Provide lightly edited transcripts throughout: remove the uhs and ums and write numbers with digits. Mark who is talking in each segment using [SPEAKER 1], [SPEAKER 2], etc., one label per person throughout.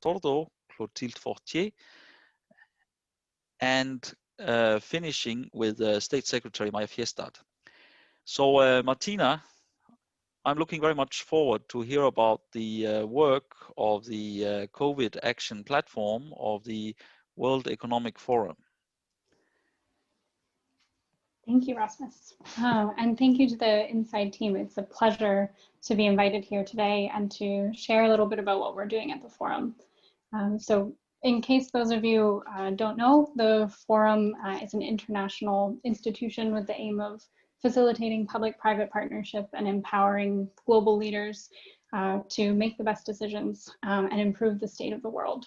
[SPEAKER 1] Torto, Clotilde FORTIER, and finishing with State Secretary MAJA Fierstadt. So Martina, I'm looking very much forward to hear about the work of the COVID action platform of the World Economic Forum.
[SPEAKER 2] Thank you, Rasmus. And thank you to the InsSciDE team. It's a pleasure to be invited here today and to share a little bit about what we're doing at the forum. So in case those of you don't know, the forum is an international institution with the aim of facilitating public-private partnership and empowering global leaders to make the best decisions and improve the state of the world.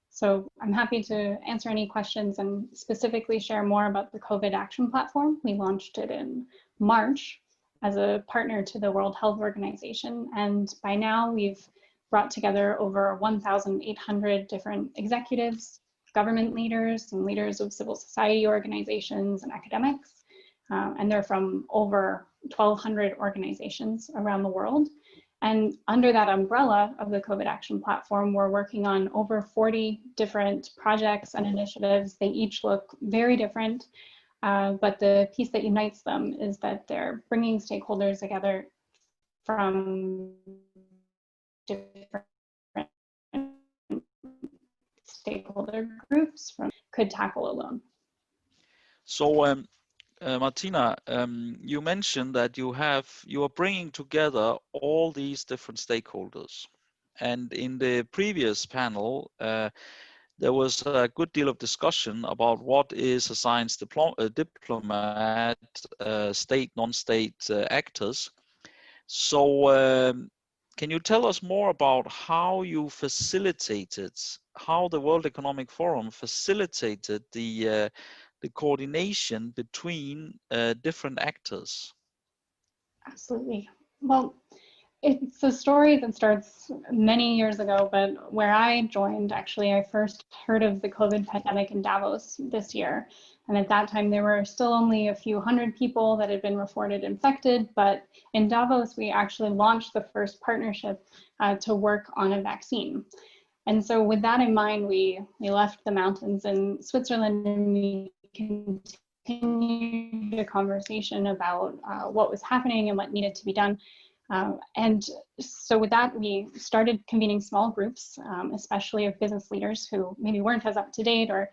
[SPEAKER 2] So I'm happy to answer any questions and specifically share more about the COVID Action Platform. We launched it in March as a partner to the World Health Organization. And by now we've brought together over 1,800 different executives, government leaders, and leaders of civil society organizations and academics. And they're from over 1,200 organizations around the world. And under that umbrella of the COVID Action Platform, we're working on over 40 different projects and initiatives. They each look very different, but the piece that unites them is that they're bringing stakeholders together from different stakeholder groups from could tackle alone.
[SPEAKER 1] So Martina, you mentioned that you are bringing together all these different stakeholders, and in the previous panel there was a good deal of discussion about what is a science diplomat, state, non-state actors. So can you tell us more about how you facilitated, how the World Economic Forum facilitated the coordination between different actors?
[SPEAKER 2] Absolutely. Well, it's a story that starts many years ago, but where I joined, actually, I first heard of the COVID pandemic in Davos this year. And at that time, there were still only a few hundred people that had been reported infected. But in Davos, we actually launched the first partnership to work on a vaccine. And so with that in mind, we left the mountains in Switzerland and we continued the conversation about what was happening and what needed to be done. And so with that, we started convening small groups, especially of business leaders who maybe weren't as up to date or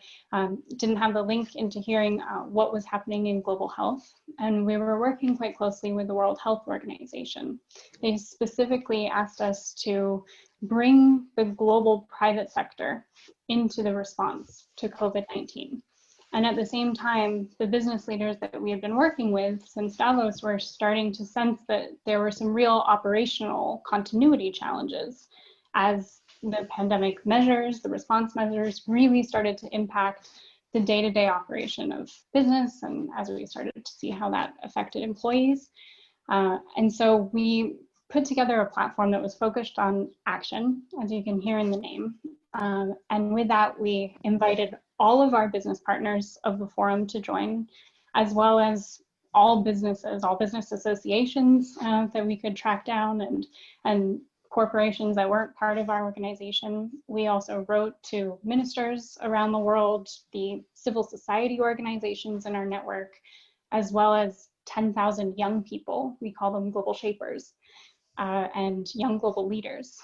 [SPEAKER 2] didn't have the link into hearing what was happening in global health. And we were working quite closely with the World Health Organization. They specifically asked us to bring the global private sector into the response to COVID-19. And at the same time, the business leaders that we had been working with since Davos were starting to sense that there were some real operational continuity challenges as the pandemic measures, the response measures really started to impact the day-to-day operation of business, and as we started to see how that affected employees. And so we put together a platform that was focused on action, as you can hear in the name. And with that, we invited all of our business partners of the forum to join, as well as all business associations that we could track down and corporations that weren't part of our organization. We also wrote to ministers around the world, the civil society organizations in our network, as well as 10,000 young people. We call them global shapers and young global leaders.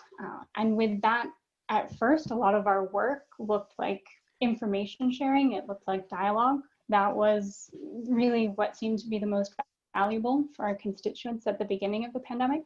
[SPEAKER 2] And with that, at first, a lot of our work looked like information sharing. It looked like dialogue. That was really what seemed to be the most valuable for our constituents at the beginning of the pandemic.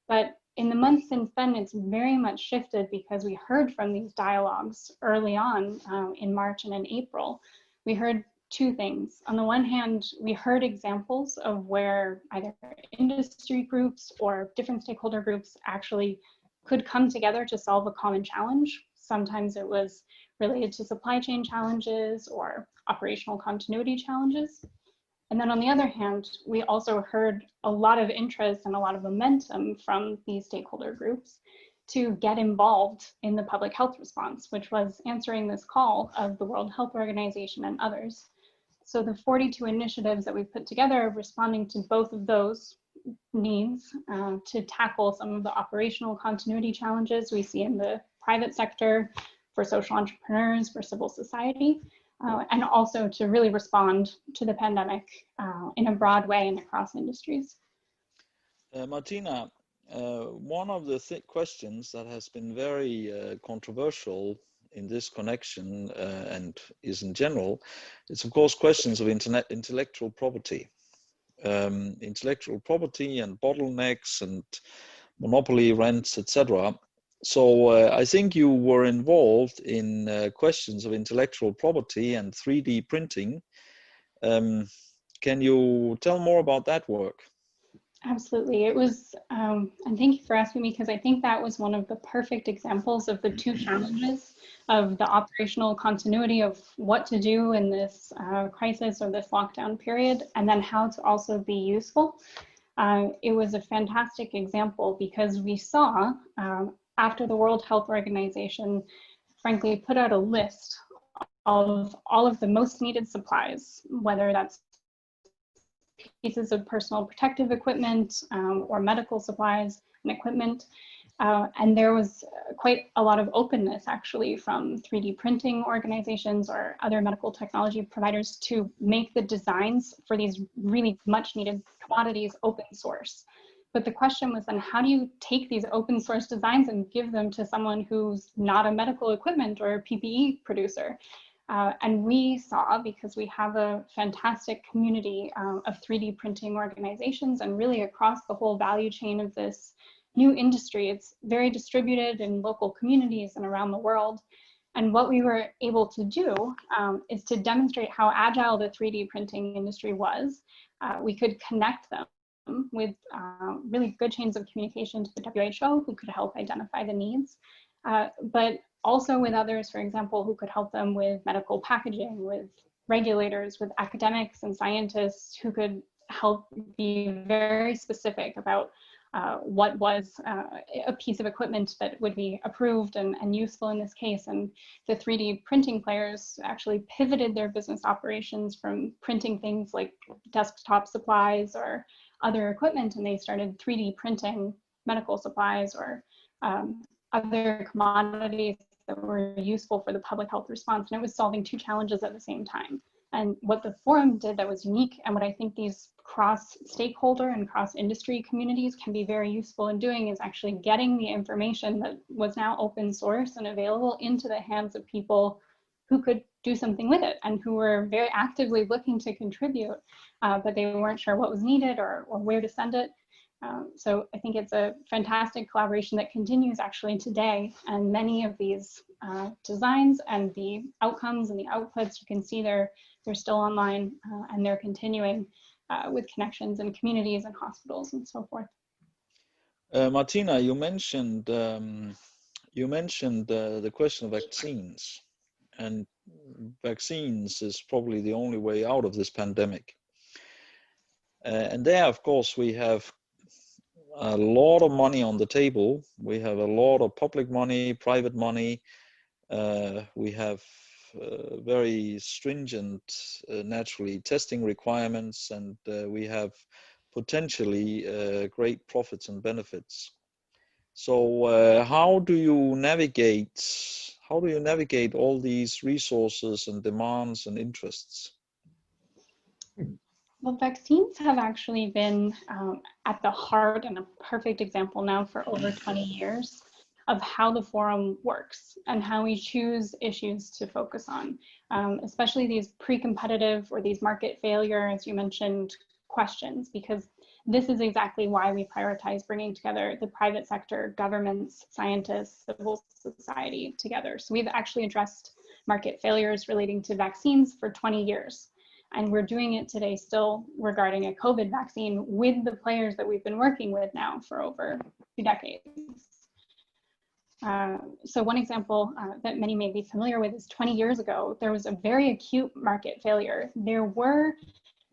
[SPEAKER 2] But in the months since then, it's very much shifted because we heard from these dialogues early on in March and in April. We heard two things. On the one hand, we heard examples of where either industry groups or different stakeholder groups actually could come together to solve a common challenge. Sometimes it was related to supply chain challenges or operational continuity challenges. And then on the other hand, we also heard a lot of interest and a lot of momentum from these stakeholder groups to get involved in the public health response, which was answering this call of the World Health Organization and others. So the 42 initiatives that we've put together are responding to both of those needs to tackle some of the operational continuity challenges we see in the private sector, for social entrepreneurs, for civil society, and also to really respond to the pandemic in a broad way and across industries.
[SPEAKER 1] Martina, one of the questions that has been very controversial in this connection and is in general, it's of course questions of intellectual property. Intellectual property and bottlenecks and monopoly rents, etc. So I think you were involved in questions of intellectual property and 3D printing. Can you tell more about that work?
[SPEAKER 2] Absolutely. It was, and thank you for asking me, because I think that was one of the perfect examples of the two challenges of the operational continuity of what to do in this crisis or this lockdown period, and then how to also be useful. It was a fantastic example because we saw, after the World Health Organization, frankly, put out a list of all of the most needed supplies, whether that's pieces of personal protective equipment or medical supplies and equipment. And there was quite a lot of openness actually from 3D printing organizations or other medical technology providers to make the designs for these really much needed commodities open source. But the question was then, how do you take these open source designs and give them to someone who's not a medical equipment or a PPE producer? And we saw, because we have a fantastic community of 3D printing organizations and really across the whole value chain of this new industry, it's very distributed in local communities and around the world. And what we were able to do is to demonstrate how agile the 3D printing industry was. We could connect them with really good chains of communication to the WHO who could help identify the needs, but also with others, for example, who could help them with medical packaging, with regulators, with academics and scientists who could help be very specific about what was a piece of equipment that would be approved and useful in this case. And the 3D printing players actually pivoted their business operations from printing things like desktop supplies or other equipment, and they started 3D printing medical supplies or other commodities that were useful for the public health response. And it was solving two challenges at the same time. And what the forum did that was unique, and what I think these cross-stakeholder and cross-industry communities can be very useful in doing, is actually getting the information that was now open source and available into the hands of people who could do something with it and who were very actively looking to contribute, but they weren't sure what was needed or where to send it. So I think it's a fantastic collaboration that continues actually today, and many of these designs and the outcomes and the outputs, you can see they're still online and they're continuing with connections in communities and hospitals and so forth.
[SPEAKER 1] Martina, you mentioned the question of vaccines, and vaccines is probably the only way out of this pandemic. And there, of course, we have a lot of money on the table. We have a lot of public money, private money. We have very stringent, naturally, testing requirements, and we have potentially great profits and benefits. So how do you navigate all these resources and demands and interests?
[SPEAKER 2] Well, vaccines have actually been at the heart, and a perfect example now for over 20 years, of how the forum works and how we choose issues to focus on, especially these pre-competitive or these market failure, as you mentioned, questions, because this is exactly why we prioritize bringing together the private sector, governments, scientists, civil society together. So we've actually addressed market failures relating to vaccines for 20 years. And we're doing it today still regarding a COVID vaccine with the players that we've been working with now for over 2 decades. So one example that many may be familiar with is 20 years ago, there was a very acute market failure. There were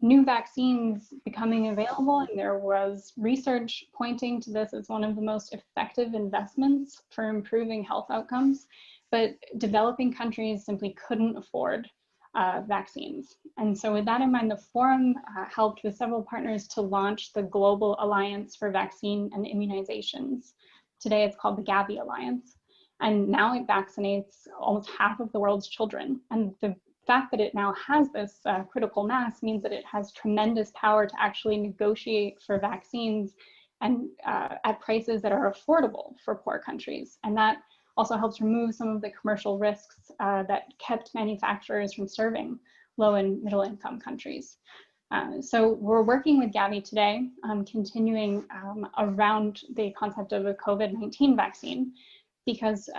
[SPEAKER 2] new vaccines becoming available, and there was research pointing to this as one of the most effective investments for improving health outcomes. But developing countries simply couldn't afford vaccines. And so with that in mind, the forum helped with several partners to launch the Global Alliance for Vaccine and Immunizations. Today it's called the Gavi Alliance. And now it vaccinates almost half of the world's children. And the fact that it now has this critical mass means that it has tremendous power to actually negotiate for vaccines and at prices that are affordable for poor countries. And that also helps remove some of the commercial risks that kept manufacturers from serving low and middle income countries. So we're working with Gavi today, continuing around the concept of a COVID-19 vaccine, because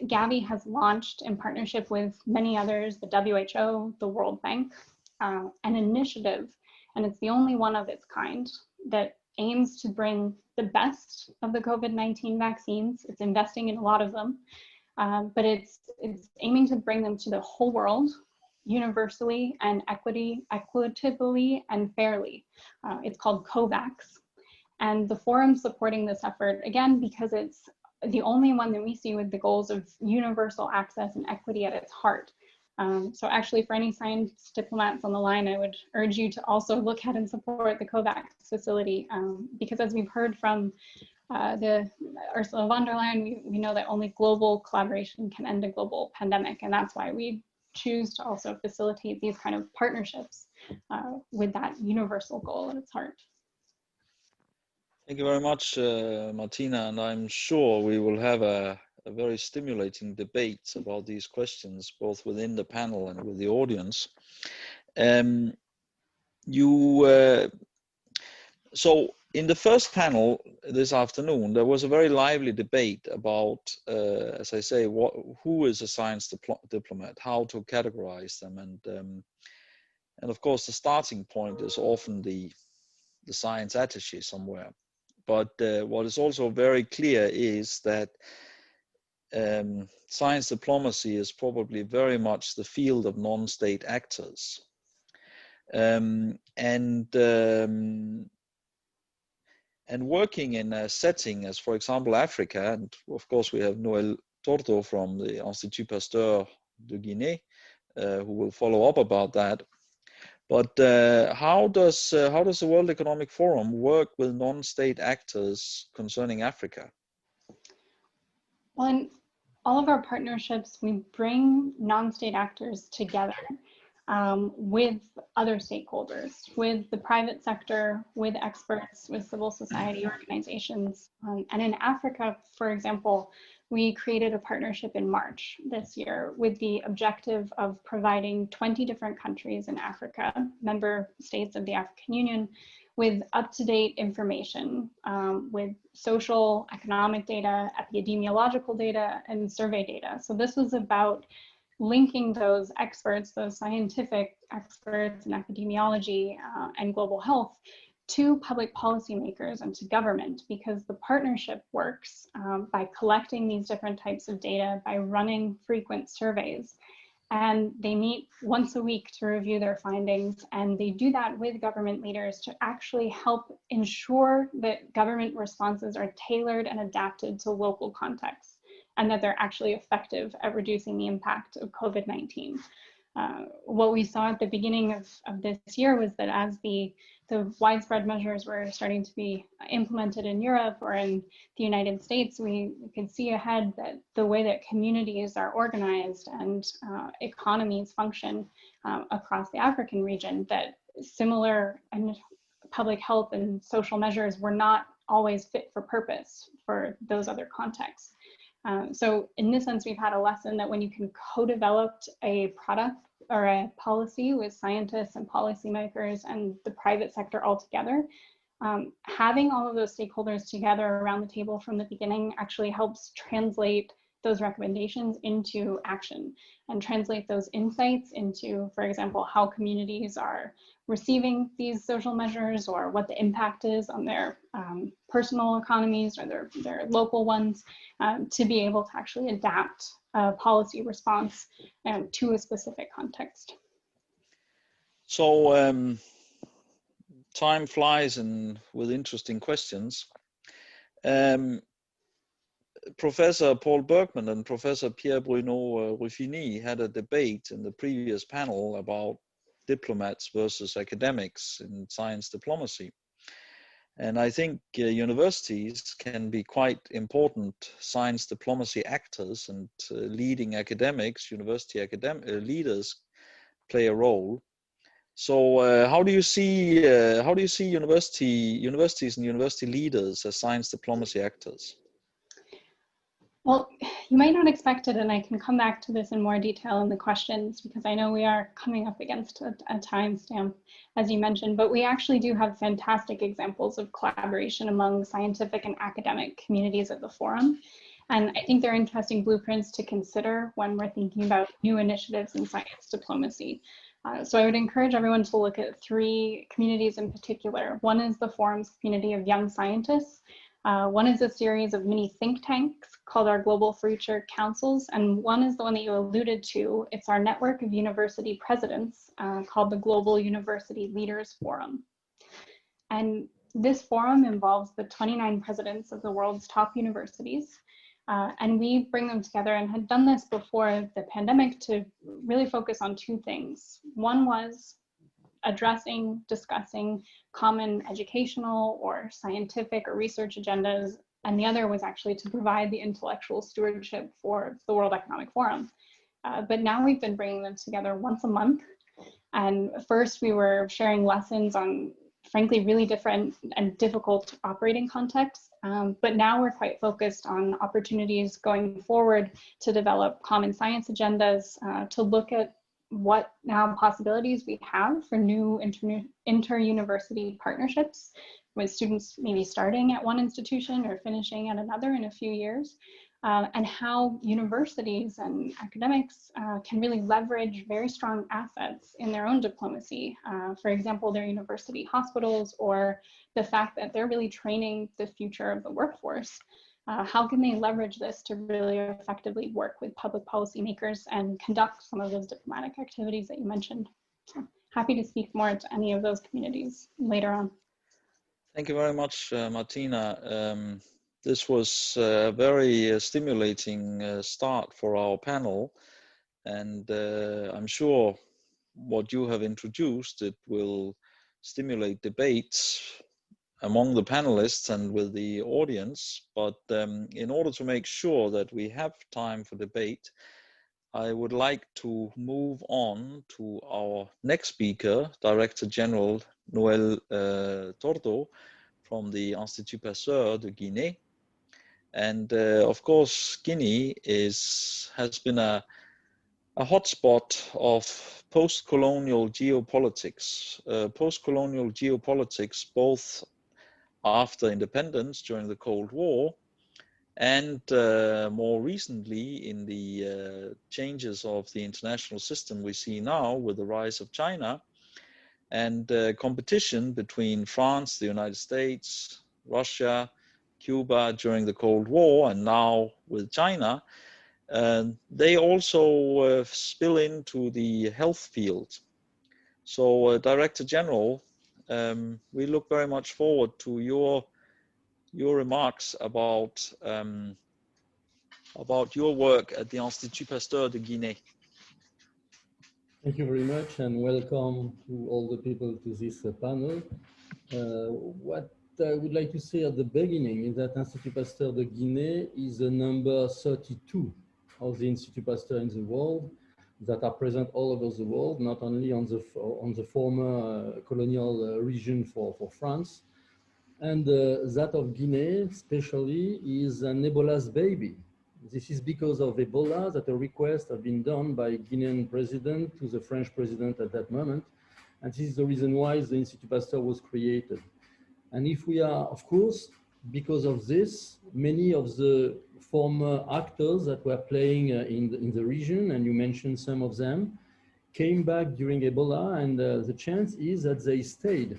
[SPEAKER 2] Gavi has launched in partnership with many others, the WHO, the World Bank, an initiative, and it's the only one of its kind that aims to bring the best of the COVID-19 vaccines. It's investing in a lot of them, but it's aiming to bring them to the whole world, universally and equitably and fairly. It's called COVAX. And the forum supporting this effort, again, because it's the only one that we see with the goals of universal access and equity at its heart. So actually, for any science diplomats on the line, I would urge you to also look at and support the COVAX facility, because as we've heard from the Ursula von der Leyen, we know that only global collaboration can end a global pandemic, and that's why we choose to also facilitate these kind of partnerships with that universal goal at its heart.
[SPEAKER 1] Thank you very much, Martina, and I'm sure we will have a very stimulating debate about these questions, both within the panel and with the audience. So in the first panel this afternoon, there was a very lively debate about, as I say, who is a science diplomat, how to categorize them, and of course the starting point is often the science attaché somewhere. But what is also very clear is that science diplomacy is probably very much the field of non-state actors. And working in a setting as, for example, Africa, and of course we have Noel Torto from the Institut Pasteur de Guinée, who will follow up about that. But how does the World Economic Forum work with non-state actors concerning Africa?
[SPEAKER 2] Well, in all of our partnerships, we bring non-state actors together with other stakeholders, with the private sector, with experts, with civil society organizations. And in Africa, for example, we created a partnership in March this year with the objective of providing 20 different countries in Africa, member states of the African Union, with up-to-date information, with social, economic data, epidemiological data, and survey data. So this was about linking those experts, those scientific experts in epidemiology and global health, to public policymakers and to government, because the partnership works by collecting these different types of data, by running frequent surveys. And they meet once a week to review their findings, and they do that with government leaders to actually help ensure that government responses are tailored and adapted to local contexts, and that they're actually effective at reducing the impact of COVID-19. What we saw at the beginning of this year was that as the widespread measures were starting to be implemented in Europe or in the United States, we could see ahead that the way that communities are organized and economies function across the African region, that similar and public health and social measures were not always fit for purpose for those other contexts. So in this sense, we've had a lesson that when you can co-develop a product or a policy with scientists and policymakers and the private sector all together, having all of those stakeholders together around the table from the beginning actually helps translate those recommendations into action and translate those insights into, for example, how communities are receiving these social measures or what the impact is on their personal economies or their local ones, to be able to actually adapt a policy response to a specific context.
[SPEAKER 1] So time flies and with interesting questions. Professor Paul Bergman and Professor Pierre Bruno Ruffini had a debate in the previous panel about diplomats versus academics in science diplomacy. And I think universities can be quite important science diplomacy actors, and leading academics, university leaders play a role. So how do you see universities and university leaders as science diplomacy actors?
[SPEAKER 2] Well, you might not expect it, and I can come back to this in more detail in the questions, because I know we are coming up against a timestamp, as you mentioned, but we actually do have fantastic examples of collaboration among scientific and academic communities at the forum. And I think they're interesting blueprints to consider when we're thinking about new initiatives in science diplomacy. So I would encourage everyone to look at 3 communities in particular. One is the forum's community of young scientists. One is a series of mini think tanks called our Global Future Councils, and one is the one that you alluded to. It's our network of university presidents called the Global University Leaders Forum. And this forum involves the 29 presidents of the world's top universities, and we bring them together, and had done this before the pandemic, to really focus on 2 things. One was discussing common educational or scientific or research agendas, and the other was actually to provide the intellectual stewardship for the World Economic Forum. But now we've been bringing them together once a month, and first we were sharing lessons on, frankly, really different and difficult operating contexts, but now we're quite focused on opportunities going forward to develop common science agendas, to look at what now possibilities we have for new inter-university partnerships with students maybe starting at one institution or finishing at another in a few years, and how universities and academics can really leverage very strong assets in their own diplomacy. For example, their university hospitals, or the fact that they're really training the future of the workforce. How can they leverage this to really effectively work with public policymakers and conduct some of those diplomatic activities that you mentioned? So happy to speak more to any of those communities later on.
[SPEAKER 1] Thank you very much, Martina. This was a very stimulating start for our panel, and I'm sure what you have introduced, it will stimulate debates among the panelists and with the audience. But in order to make sure that we have time for debate, I would like to move on to our next speaker, Director General Noel Torto from the Institut Pasteur de Guinée. And of course, Guinea has been a hotspot of post-colonial geopolitics. Post-colonial geopolitics, both after independence during the Cold War, and more recently in the changes of the international system we see now with the rise of China, and competition between France, the United States, Russia, Cuba during the Cold War, and now with China. They also spill into the health field. So Director General, we look very much forward to your remarks about your work at the Institut Pasteur de Guinée.
[SPEAKER 3] Thank you very much, and welcome to all the people to this panel. What I would like to say at the beginning is that Institut Pasteur de Guinée is the number 32 of the Institut Pasteur in the world that are present all over the world, not only on the former colonial region for France. And that of Guinea, especially, is an Ebola's baby. This is because of Ebola that a request has been done by Guinean president to the French president at that moment. And this is the reason why the Institut Pasteur was created. And if we are, of course, because of this, many of the former actors that were playing in the region, and you mentioned some of them, came back during Ebola, and the chance is that they stayed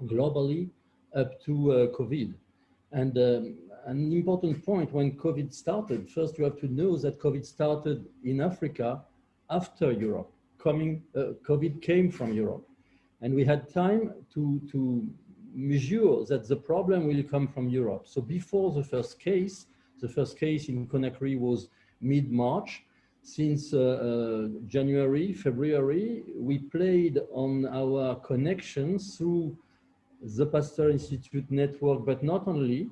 [SPEAKER 3] globally up to COVID. And an important point when COVID started, first you have to know that COVID started in Africa after Europe. COVID came from Europe. And we had time to measure that the problem will come from Europe. So before the first case in Conakry was mid-March. Since January, February, we played on our connections through the Pasteur Institute network, but not only.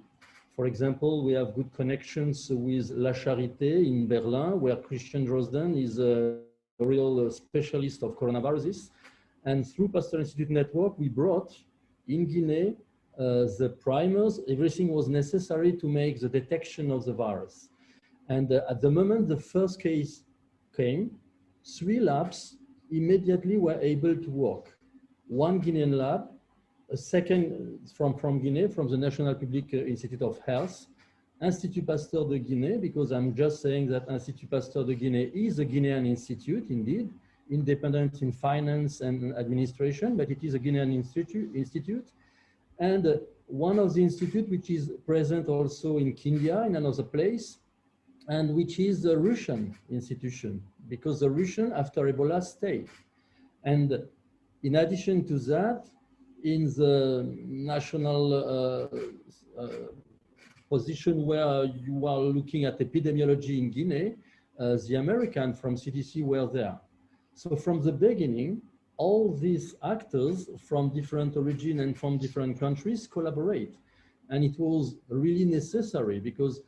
[SPEAKER 3] For example, we have good connections with La Charité in Berlin, where Christian Drosden is a real specialist of coronaviruses. And through Pasteur Institute network, we brought in Guinea the primers. Everything was necessary to make the detection of the virus. And at the moment the first case came, 3 labs immediately were able to work. One Guinean lab, a second from Guinea, from the National Public Institute of Health, Institut Pasteur de Guinée, because I'm just saying that Institut Pasteur de Guinée is a Guinean institute, indeed, independent in finance and administration, but it is a Guinean institute. And one of the institutes which is present also in Kindia, in another place, and which is the Russian institution, because the Russian after Ebola stayed. And in addition to that, in the national position where you are looking at epidemiology in Guinea, the American from CDC were there. So from the beginning, all these actors from different origin and from different countries collaborate. And it was really necessary because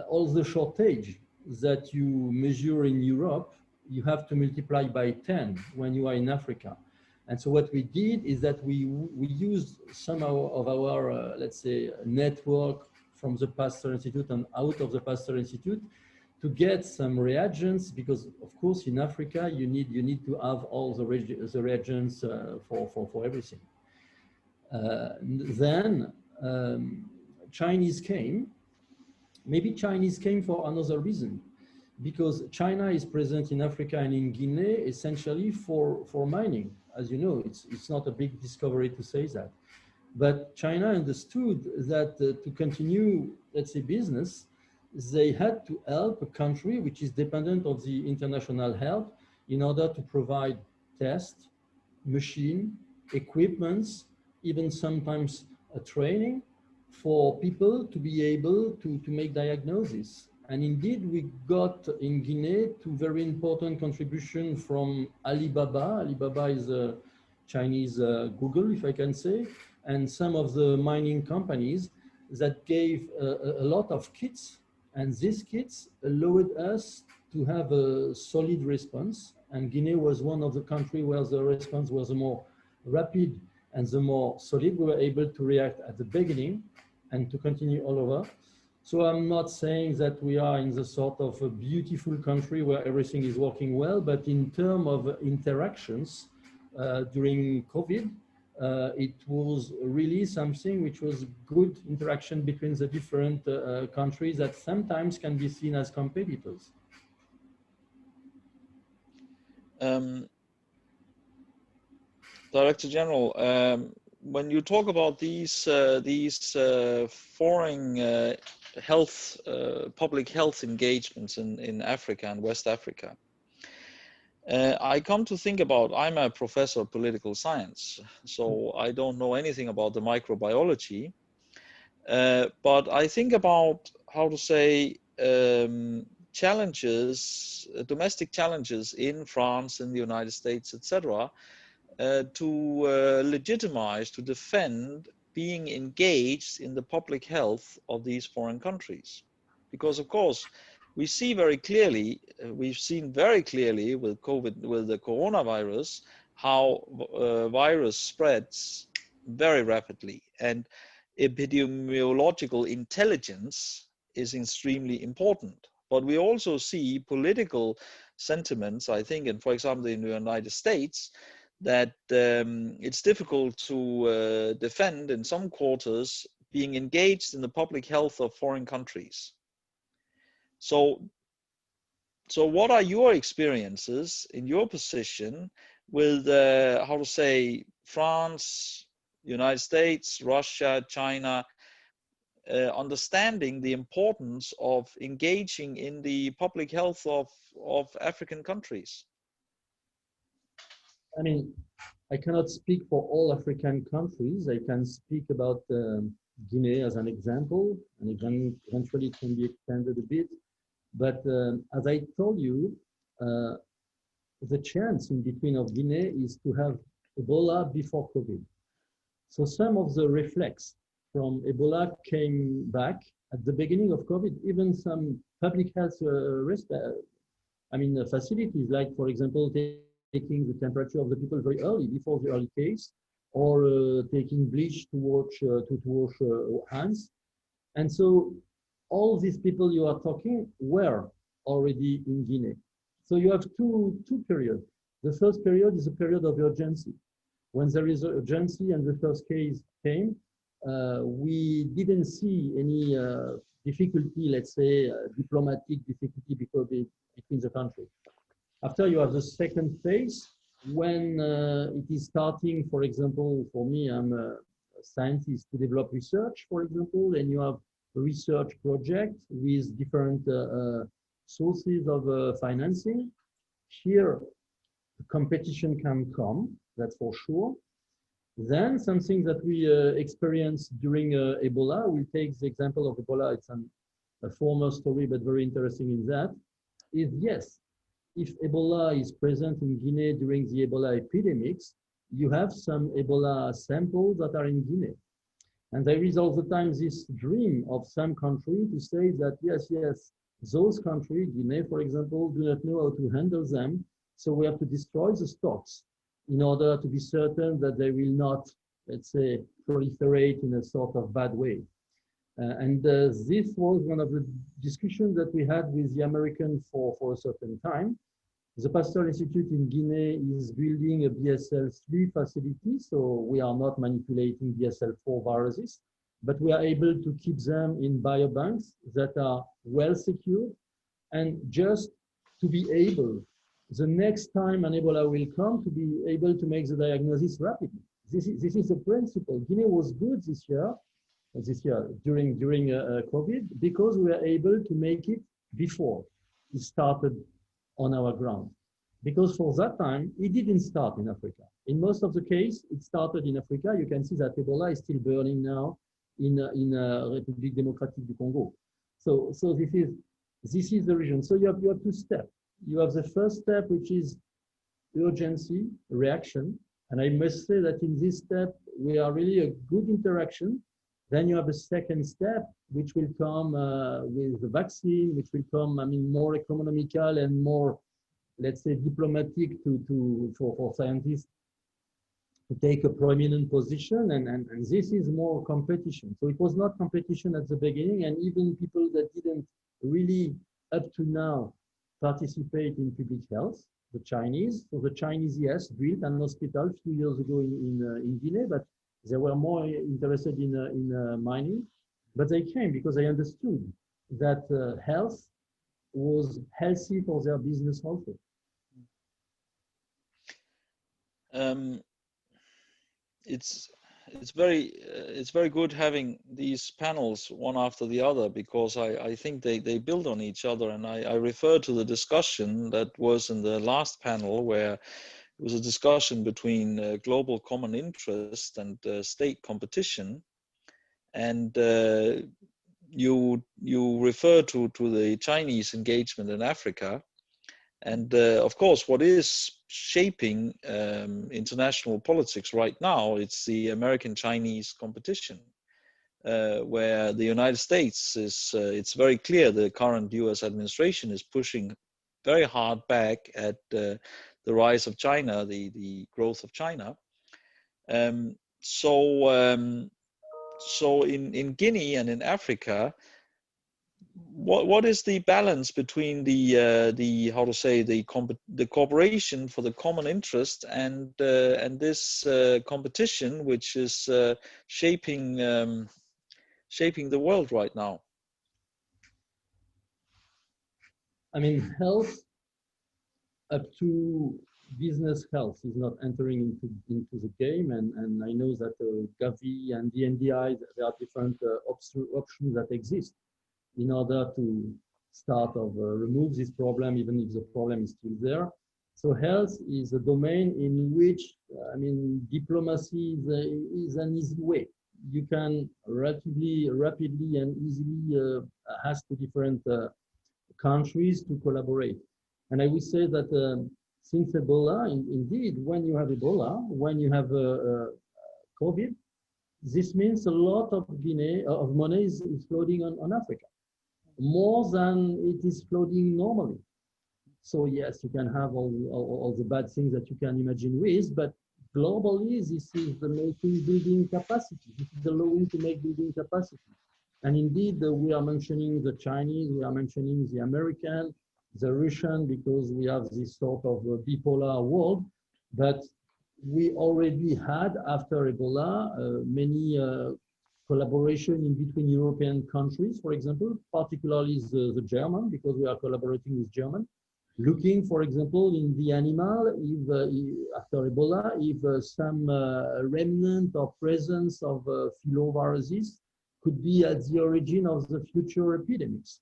[SPEAKER 3] all the shortage that you measure in Europe, you have to multiply by 10 when you are in Africa. And so what we did is that we used some of our, let's say, network from the Pasteur Institute and out of the Pasteur Institute to get some reagents, because of course in Africa you need to have all the reagents for everything. Then Chinese came. Maybe Chinese came for another reason, because China is present in Africa and in Guinea essentially for mining. As you know, it's not a big discovery to say that. But China understood that to continue, let's say, business, they had to help a country which is dependent of the international help in order to provide test, machine, equipments, even sometimes a training for people to be able to make diagnosis. And indeed, we got in Guinea 2 very important contributions from Alibaba. Alibaba is a Chinese Google, if I can say, and some of the mining companies that gave a lot of kits. And these kits allowed us to have a solid response. And Guinea was one of the countries where the response was the more rapid and the more solid. We were able to react at the beginning and to continue all over. So I'm not saying that we are in the sort of a beautiful country where everything is working well, but in terms of interactions during COVID, it was really something which was good interaction between the different countries that sometimes can be seen as competitors.
[SPEAKER 1] Director General, when you talk about these foreign health, public health engagements in Africa and West Africa, I come to think about, I'm a professor of political science, so I don't know anything about the microbiology, but I think about, how to say, challenges, domestic challenges in France, in the United States, etc., to legitimize, to defend being engaged in the public health of these foreign countries. Because of course, we see very clearly, we've seen very clearly with COVID, with the coronavirus, how virus spreads very rapidly, and epidemiological intelligence is extremely important. But we also see political sentiments, I think, and for example, in the United States, that it's difficult to defend in some quarters being engaged in the public health of foreign countries. So what are your experiences in your position with, how to say, France, United States, Russia, China, understanding the importance of engaging in the public health of African countries?
[SPEAKER 3] I mean, I cannot speak for all African countries. I can speak about Guinea as an example, and eventually it can be extended a bit. But as I told you, the chance in between of Guinea is to have Ebola before COVID. So some of the reflex from Ebola came back at the beginning of COVID. Even some public health facilities, like for example, taking the temperature of the people very early, before the early case, or taking bleach to wash hands. And so all these people you are talking were already in Guinea. So you have two periods. The first period is a period of urgency. When there is urgency and the first case came, we didn't see any difficulty, let's say, diplomatic difficulty between the countries. After, you have the second phase, when it is starting, for example, for me, I'm a scientist to develop research, for example, and you have a research project with different sources of financing. Here, the competition can come, that's for sure. Then something that we experienced during Ebola, we take the example of Ebola, it's a former story, but very interesting in that, is yes, if Ebola is present in Guinea during the Ebola epidemics, you have some Ebola samples that are in Guinea. And there is all the time this dream of some country to say that, yes, those countries, Guinea, for example, do not know how to handle them. So we have to destroy the stocks in order to be certain that they will not, let's say, proliferate in a sort of bad way. This was one of the discussions that we had with the Americans for a certain time. The Pasteur Institute in Guinea is building a BSL-3 facility, so we are not manipulating BSL-4 viruses, but we are able to keep them in biobanks that are well secured, and just to be able, the next time an Ebola will come, to be able to make the diagnosis rapidly. This is the principle. Guinea was good this year during COVID, because we were able to make it before it started on our ground. Because for that time, it didn't start in Africa. In most of the case, it started in Africa. You can see that Ebola is still burning now in République démocratique du Congo. So this is the region. So you have two steps. You have the first step, which is urgency, reaction. And I must say that in this step, we are really a good interaction. Then you have a second step, which will come with the vaccine, which will come, more economical and more, let's say, diplomatic for scientists to take a prominent position. And this is more competition. So it was not competition at the beginning, and even people that didn't really, up to now, participate in public health, the Chinese. So the Chinese, yes, built an hospital a few years ago in Guinea, but they were more interested in mining. But they came because they understood that health was healthy for their business also.
[SPEAKER 1] It's very good having these panels one after the other, because I think they build on each other. And I refer to the discussion that was in the last panel, where it was a discussion between global common interest and state competition. And you refer to the Chinese engagement in Africa. And of course, what is shaping international politics right now, it's the American-Chinese competition, where the United States is, it's very clear the current US administration is pushing very hard back at the rise of China, the growth of China. So in Guinea and in Africa, what is the balance between the how to say the cooperation for the common interest and this competition, which is shaping the world right now?
[SPEAKER 3] Health, up to business health, is not entering into the game, and I know that Gavi and the NDI, there are different options that exist in order to start remove this problem, even if the problem is still there. So health is a domain in which, diplomacy is an easy way. You can relatively rapidly and easily ask the different countries to collaborate. And I would say that since Ebola, indeed, when you have Ebola, when you have COVID, This means a lot of money is floating on Africa, more than it is floating normally. So yes, you can have all the bad things that you can imagine with, but globally, this is the making building capacity. This is allowing to make building capacity. And indeed, we are mentioning the Chinese, we are mentioning the American, the Russian, because we have this sort of bipolar world. But we already had, after Ebola, many collaboration in between European countries, for example, particularly the German, because we are collaborating with German. Looking, for example, in the animal, if after Ebola, if some remnant or presence of filoviruses could be at the origin of the future epidemics.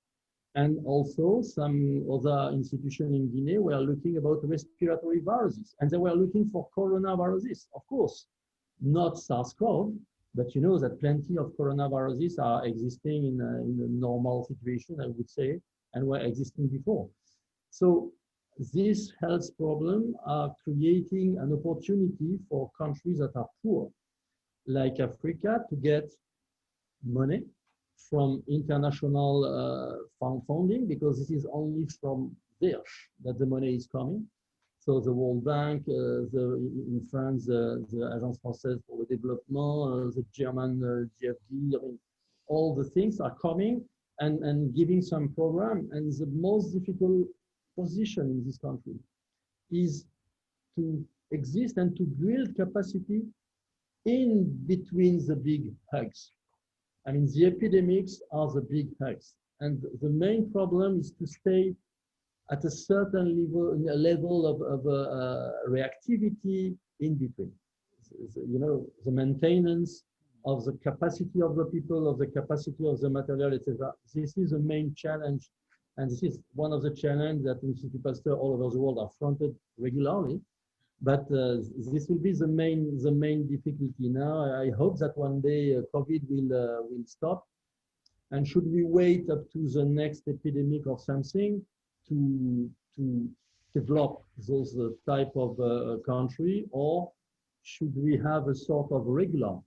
[SPEAKER 3] And also some other institutions in Guinea were looking about respiratory viruses, and they were looking for coronaviruses, of course, not SARS-CoV, but you know that plenty of coronaviruses are existing in a normal situation, I would say, and were existing before. So these health problems are creating an opportunity for countries that are poor, like Africa, to get money from international funding, because this is only from there that the money is coming. So the World Bank, in France, the Agence Française pour le Développement, the German GFD, I mean, all the things are coming and giving some program. And the most difficult position in this country is to exist and to build capacity in between the big hugs. I mean, the epidemics are the big hugs, and the main problem is to stay at a certain level of reactivity in between. You know, the maintenance of the capacity of the people, of the capacity of the material, etc. This is the main challenge. And this is one of the challenges that Institut Pasteur all over the world are fronted regularly. But this will be the main difficulty now. I hope that one day COVID will stop. And should we wait up to the next epidemic or something to develop those type of country, or should we have a sort of regular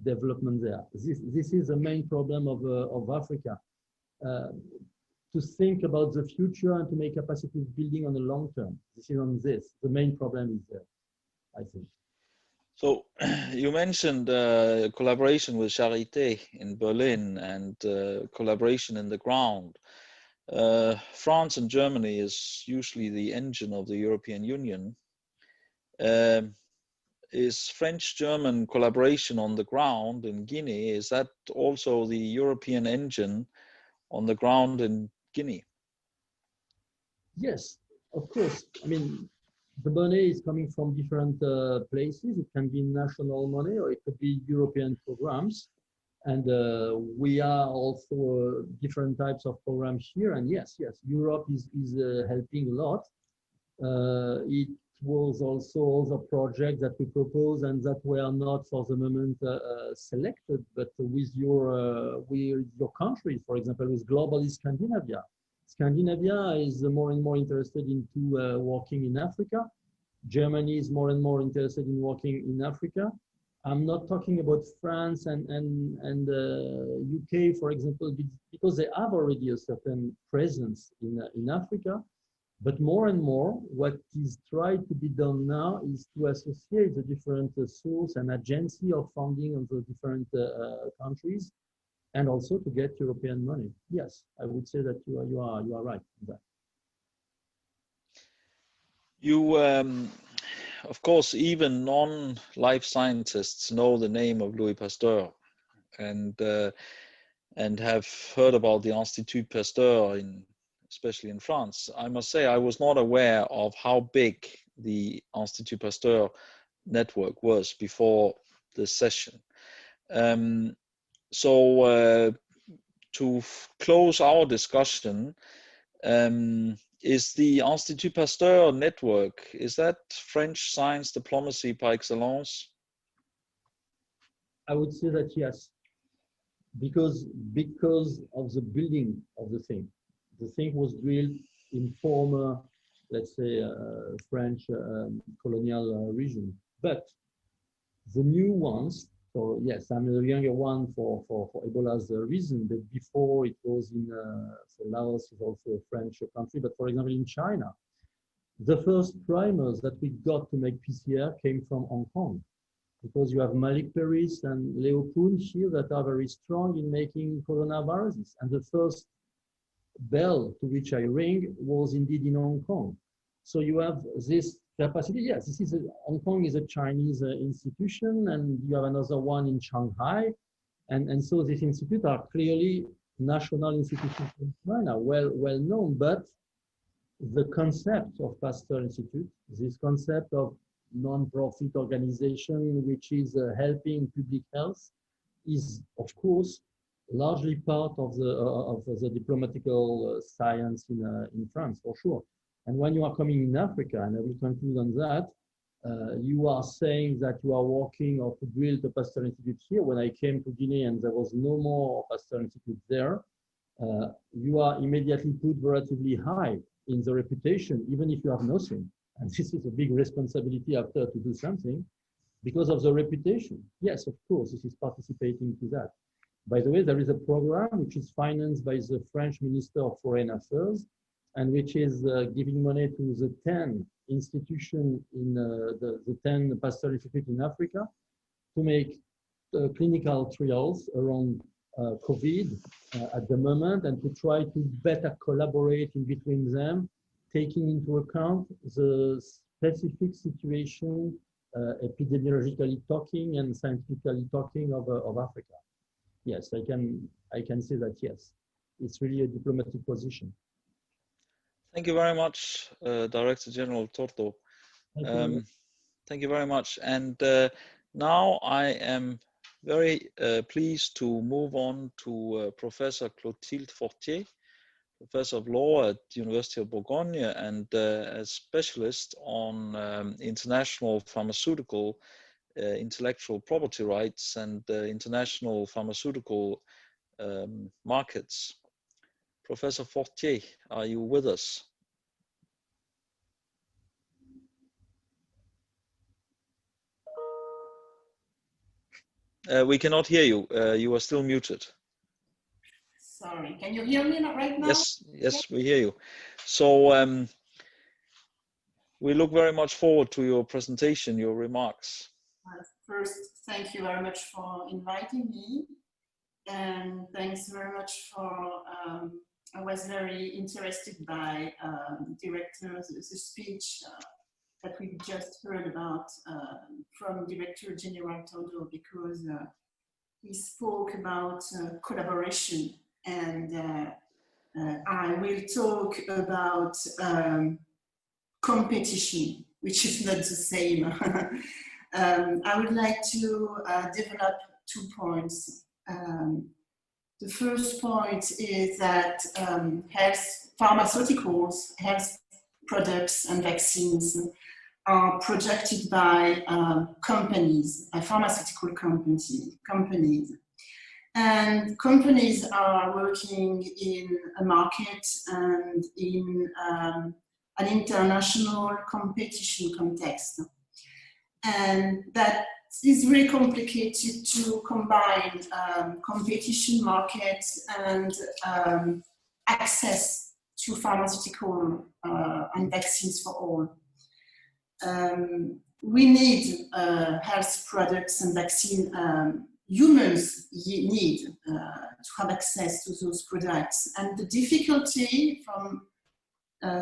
[SPEAKER 3] development there? This is the main problem of Africa. To think about the future and to make capacity building on the long term. This is on this. The main problem is there, I think.
[SPEAKER 1] So you mentioned collaboration with Charité in Berlin and collaboration in the ground. France and Germany is usually the engine of the European Union. Is French-German collaboration on the ground in Guinea, is that also the European engine on the ground in Guinea?
[SPEAKER 3] Yes, of course. I mean, the money is coming from different places. It can be national money or it could be European programs. And we are also different types of programs here. And yes, Europe is helping a lot. It was also other projects that we proposed and that were not for the moment selected, but with your countries, for example, with Globally Scandinavia. Scandinavia is more and more interested into working in Africa. Germany is more and more interested in working in Africa. I'm not talking about France and UK, for example, because they have already a certain presence in Africa. But more and more, what is tried to be done now is to associate the different sources and agency of funding of the different countries, and also to get European money. Yes, I would say that you are right in that.
[SPEAKER 1] You, of course, even non-life scientists know the name of Louis Pasteur, and have heard about the Institut Pasteur, especially in France. I must say I was not aware of how big the Institut Pasteur network was before this session. So to close our discussion, is the Institut Pasteur network, is that French science diplomacy par excellence?
[SPEAKER 3] I would say that yes, because of the building of the thing. The thing was built in former, let's say, French colonial region. But the new ones So yes, I'm the younger one for Ebola's reason, but before it was in, so Laos is also a French country, but for example, in China, the first primers that we got to make PCR came from Hong Kong, because you have Malik Paris and Leo Kuhn here that are very strong in making coronaviruses. And the first bell to which I ring was indeed in Hong Kong. So you have this capacity. Yes, this is Hong Kong is a Chinese institution, and you have another one in Shanghai. And so these institutes are clearly national institutions in China, well known, but the concept of Pasteur Institute, this concept of non-profit organization which is helping public health, is of course largely part of the diplomatical science in France, for sure. And when you are coming in Africa, and I will conclude on that, you are saying that you are working or to build a Pasteur Institute here. When I came to Guinea and there was no more Pasteur Institute there, you are immediately put relatively high in the reputation, even if you have nothing. And this is a big responsibility after to do something because of the reputation. Yes, of course, this is participating to that. By the way, there is a program which is financed by the French Minister of Foreign Affairs and which is giving money to the 10 institutions in the 10 Pasteur Institute in Africa to make clinical trials around COVID at the moment, and to try to better collaborate in between them, taking into account the specific situation, epidemiologically talking and scientifically talking of Africa. Yes, I can say that, yes, it's really a diplomatic position.
[SPEAKER 1] Thank you very much, Director General Torto. Thank you very much. And now I am very pleased to move on to Professor Clotilde Fortier, Professor of Law at the University of Bourgogne and a specialist on international pharmaceutical intellectual property rights and international pharmaceutical markets. Professor Fortier, are you with us? We cannot hear you. You are still muted.
[SPEAKER 4] Sorry, can you hear me right now?
[SPEAKER 1] Yes, we hear you. So we look very much forward to your presentation, your remarks.
[SPEAKER 4] First, thank you very much for inviting me, and thanks very much for, I was very interested by the speech that we just heard about from Director General TORDO, because he spoke about collaboration, and I will talk about competition, which is not the same. I would like to develop 2 points. The first point is that pharmaceuticals, health products and vaccines are projected by companies, pharmaceutical companies. And companies are working in a market and in an international competition context. And that is very complicated to combine competition markets and access to pharmaceutical and vaccines for all. We need health products and vaccine. Humans need to have access to those products, and the difficulty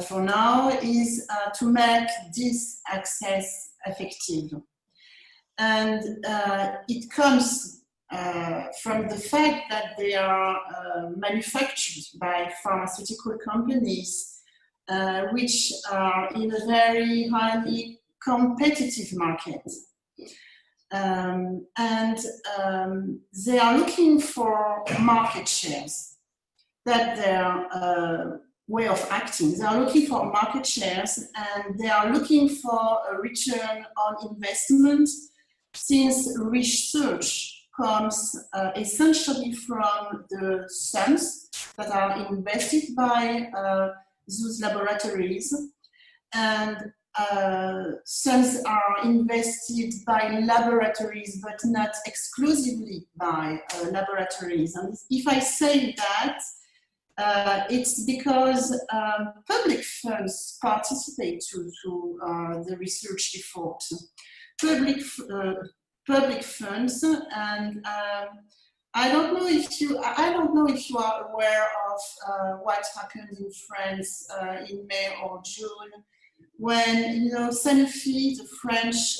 [SPEAKER 4] for now is to make this access effective. And it comes from the fact that they are manufactured by pharmaceutical companies, which are in a very highly competitive market. And they are looking for market shares. That their way of acting. They are looking for market shares, and they are looking for a return on investment, since research comes essentially from the sums that are invested by those laboratories. And sums are invested by laboratories, but not exclusively by laboratories. And if I say that, it's because public funds participate to the research effort. Public funds, and I don't know if you are aware of what happened in France in May or June, when Sanofi, the French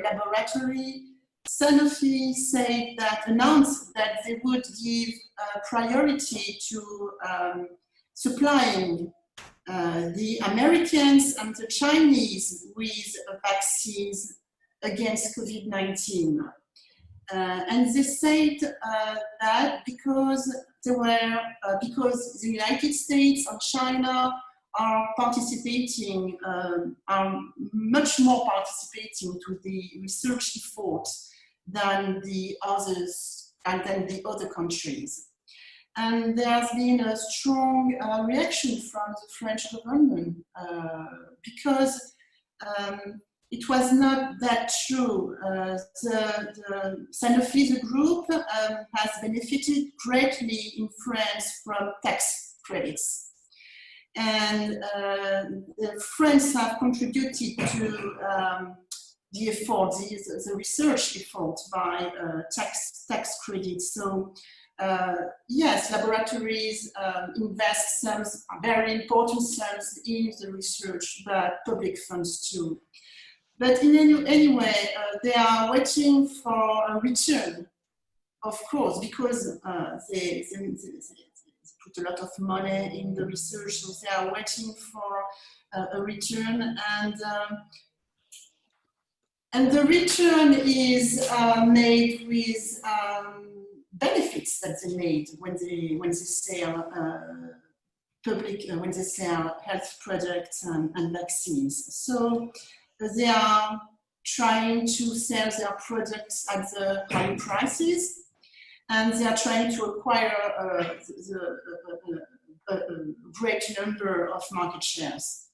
[SPEAKER 4] laboratory, Sanofi announced that they would give priority to supplying the Americans and the Chinese with vaccines against COVID-19. And they said that because the United States and China are participating, are much more participating to the research effort than the others and than the other countries. And there has been a strong reaction from the French government because it was not that true. The Sanofi, the group, has benefited greatly in France from tax credits. And the France have contributed to the effort, the research effort by tax credits. So yes, laboratories invest sums, very important sums in the research, but public funds too. But anyway, they are waiting for a return, of course, because they put a lot of money in the research, so they are waiting for a return, and the return is made with benefits that they made when they sell when they sell health products and vaccines. So they are trying to sell their products at the high prices, and they are trying to acquire a great number of market shares.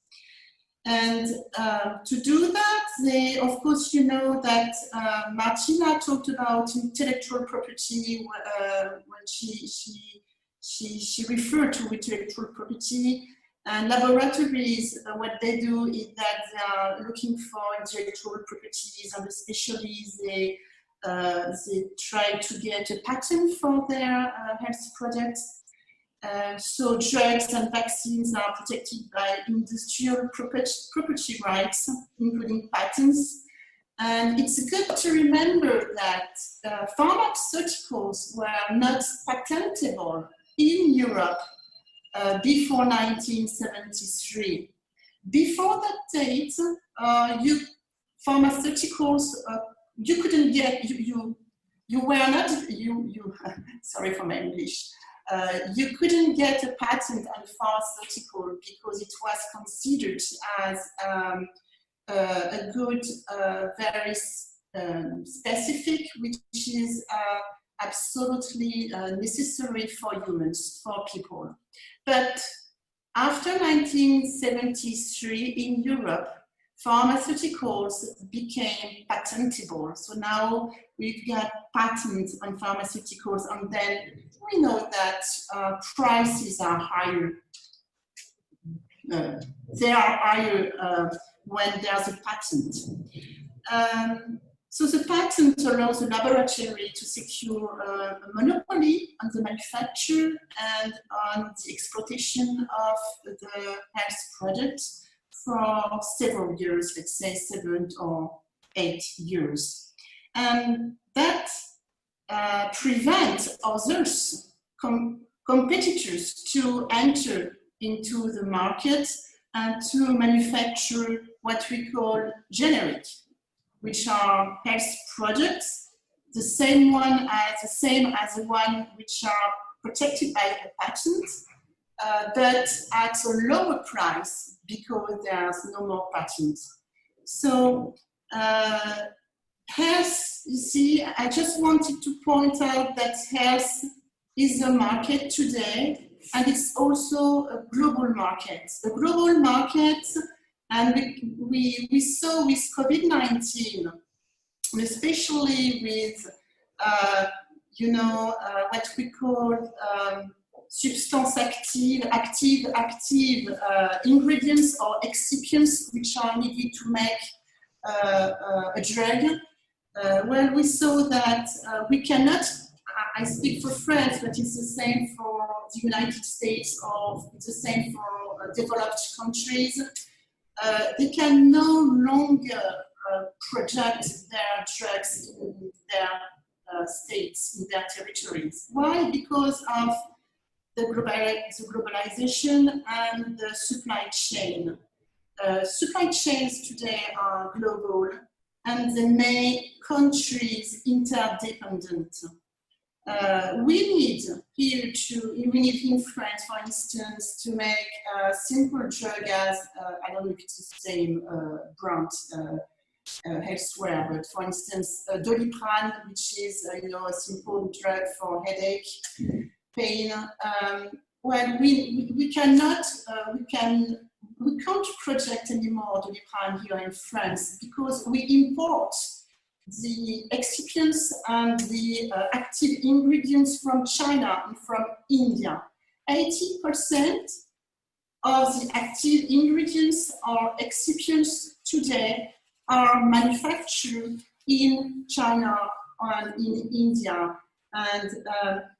[SPEAKER 4] And to do that, they, of course, you know that MARTINA talked about intellectual property when she referred to intellectual property. And laboratories, what they do is that they are looking for intellectual properties, and especially they try to get a patent for their health products. So drugs and vaccines are protected by industrial property rights, including patents. And it's good to remember that pharmaceuticals were not patentable in Europe before 1973. Before that date, pharmaceuticals, you couldn't get, you were not, sorry for my English, you couldn't get a patent on pharmaceutical because it was considered as a good, very specific, which is absolutely necessary for humans, for people. But after 1973 in Europe, pharmaceuticals became patentable. So now we've got patents on pharmaceuticals, and then we know that prices are higher. They are higher when there's a patent. So the patent allows the laboratory to secure a monopoly on the manufacture and on the exploitation of the health products for several years, let's say 7 or 8 years. And that prevents others, competitors, to enter into the market and to manufacture what we call generic, which are health products, the same as the one which are protected by a patent, but at a lower price because there's no more patent. So health, you see, I just wanted to point out that health is a market today, and it's also a global market. A global market And we saw with COVID-19, especially with, you know, what we call substance active ingredients or excipients which are needed to make a drug. Well, we saw that we cannot, I speak for France, but it's the same for the United States, or it's the same for developed countries. They can no longer project their drugs in their states, in their territories. Why? Because of the globalization and the supply chain. Supply chains today are global and they make countries interdependent. We need here we need in France, for instance, to make a simple drug as, I don't know if it's the same brand elsewhere, but for instance, Doliprane, which is you know, a simple drug for headache, pain. Well, we cannot, we can't project anymore Doliprane here in France because we import the excipients and the active ingredients from China and from India. 80% of the active ingredients or excipients today are manufactured in China and in India. And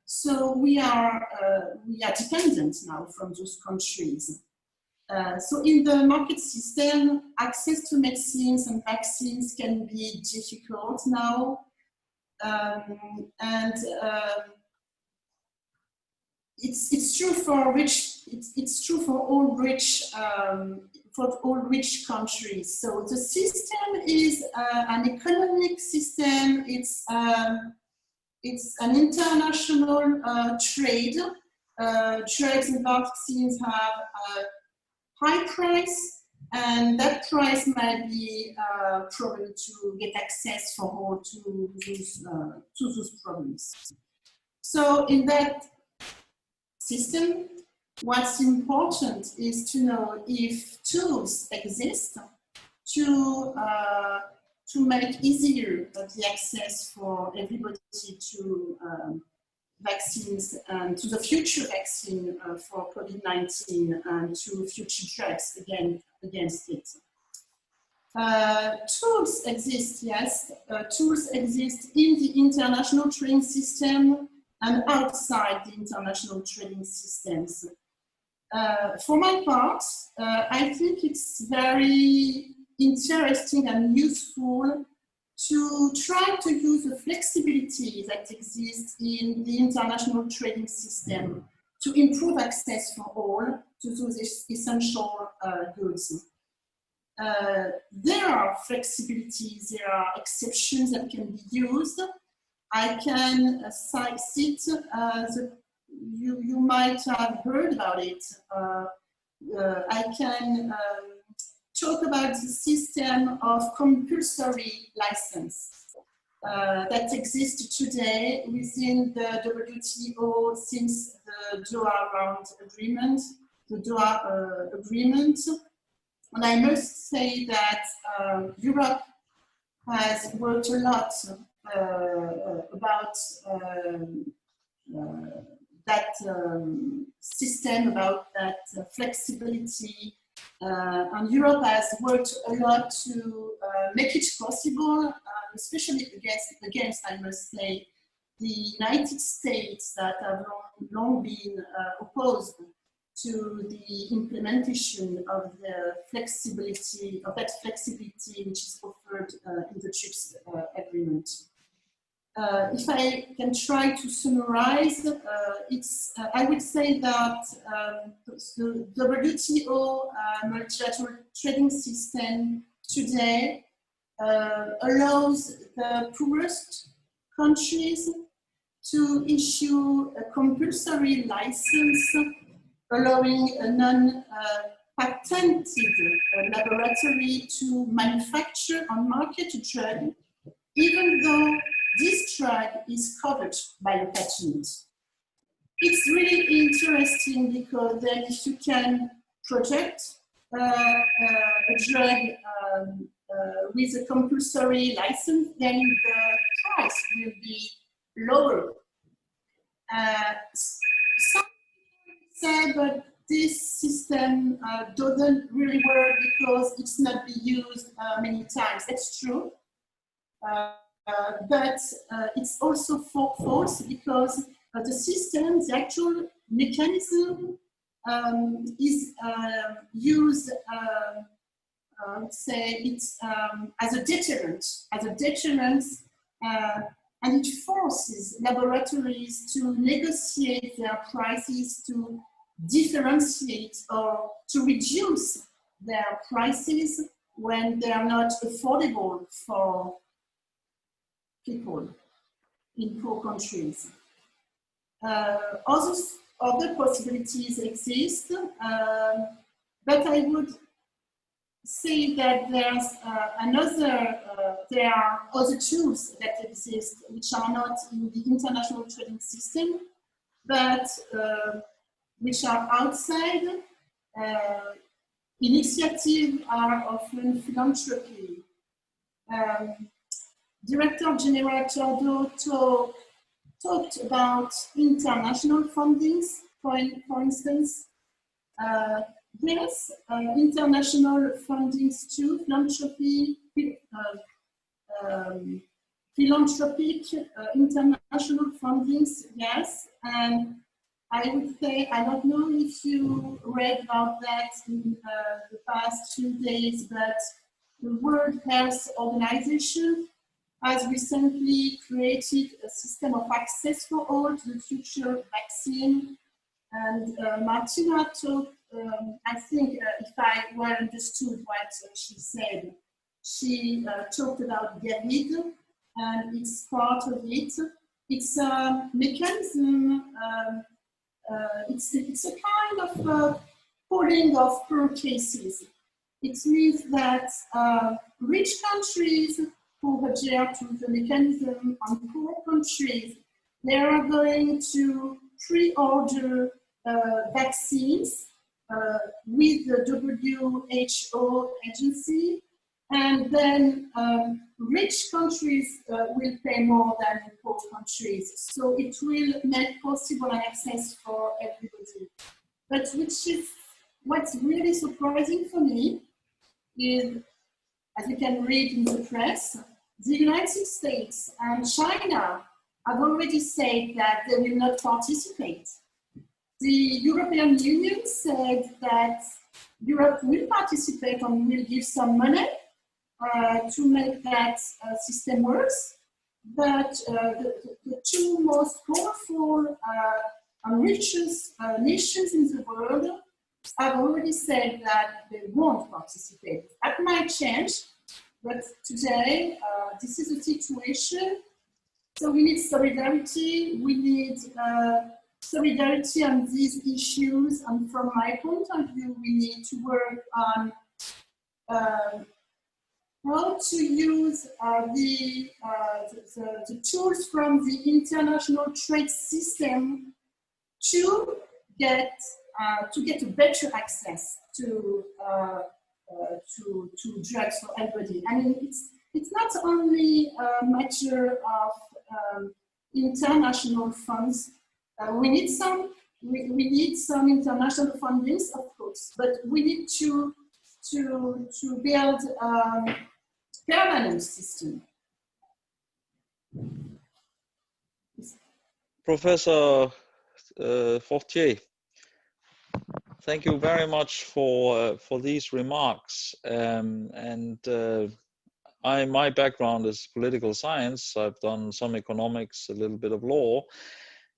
[SPEAKER 4] so we are dependent now from those countries. So in the market system, access to medicines and vaccines can be difficult now. It's true for it's true for all rich countries. So the system is an economic system. It's an international trade. Drugs and vaccines have a high price, and that price might be a problem to get access for all to those problems. So in that system, what's important is to know if tools exist to make easier the access for everybody to vaccines and to the future vaccine for COVID-19 and to future drugs against it. Tools exist, yes. Tools exist in the international trading system and outside the international trading systems. For my part, I think it's very interesting and useful to try to use the flexibility that exists in the international trading system to improve access for all to those essential goods. There are flexibilities, there are exceptions that can be used. I can cite, you might have heard about it. I can talk about the system of compulsory license that exists today within the WTO since the Doha Round Agreement, And I must say that Europe has worked a lot about that system, about that flexibility. And Europe has worked a lot to make it possible, especially against, I must say, the United States that have long been opposed to the implementation of the flexibility, which is offered in the TRIPS agreement. If I can try to summarize, I would say that the WTO multilateral trading system today allows the poorest countries to issue a compulsory license, allowing a non-patented laboratory to manufacture and market a drug, even though this drug is covered by a patent. It's really interesting because then if you can project a drug with a compulsory license, then the price will be lower. Some people say, but this system doesn't really work because it's not been used many times. That's true. But it's also false because the system, the actual mechanism is used, I would say, it's as a deterrent, and it forces laboratories to negotiate their prices, to differentiate or to reduce their prices when they are not affordable for people in poor countries. Other possibilities exist, but I would say that there are other tools that exist which are not in the international trading system, but which are outside. Initiatives are often philanthropy. Director General TORDO talked about international fundings, for instance. Yes, international fundings too, philanthropic international fundings, yes. And I would say, I don't know if you read about that in the past few days, but the World Health Organization has recently created a system of access for all to the future vaccine. And MARTINA talked, I think, if I well understood what she said, she talked about GJEDSSØ, and it's part of it. It's a mechanism, it's a kind of pooling of poor cases. It means that rich countries who adhere to the mechanism and poor countries, they are going to pre-order vaccines with the WHO agency, and then rich countries will pay more than poor countries. So it will make possible access for everybody. But what's really surprising for me is, as you can read in the press, the United States and China have already said that they will not participate. The European Union said that Europe will participate and will give some money to make that system work. But the two most powerful and richest nations in the world have already said that they won't participate. That might change, but today this is the situation. So we need solidarity, we need solidarity on these issues, and from my point of view, we need to work on how to use the tools from the international trade system to get a better access to drugs for everybody. I mean, it's not only a matter of international funds. We need some international fundings, of course, but we need to build a permanent system.
[SPEAKER 1] Professor Fortier, thank you very much for these remarks. My background is political science. I've done some economics, a little bit of law.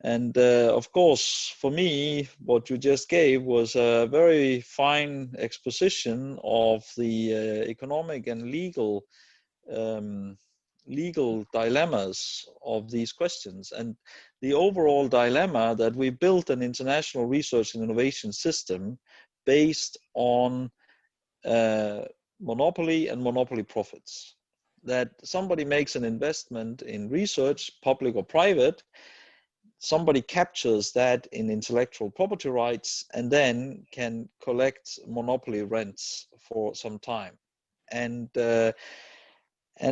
[SPEAKER 1] And of course, for me, what you just gave was a very fine exposition of the economic and legal dilemmas of these questions. And the overall dilemma that we built an international research and innovation system based on monopoly and monopoly profits. That somebody makes an investment in research, public or private, somebody captures that in intellectual property rights and then can collect monopoly rents for some time. And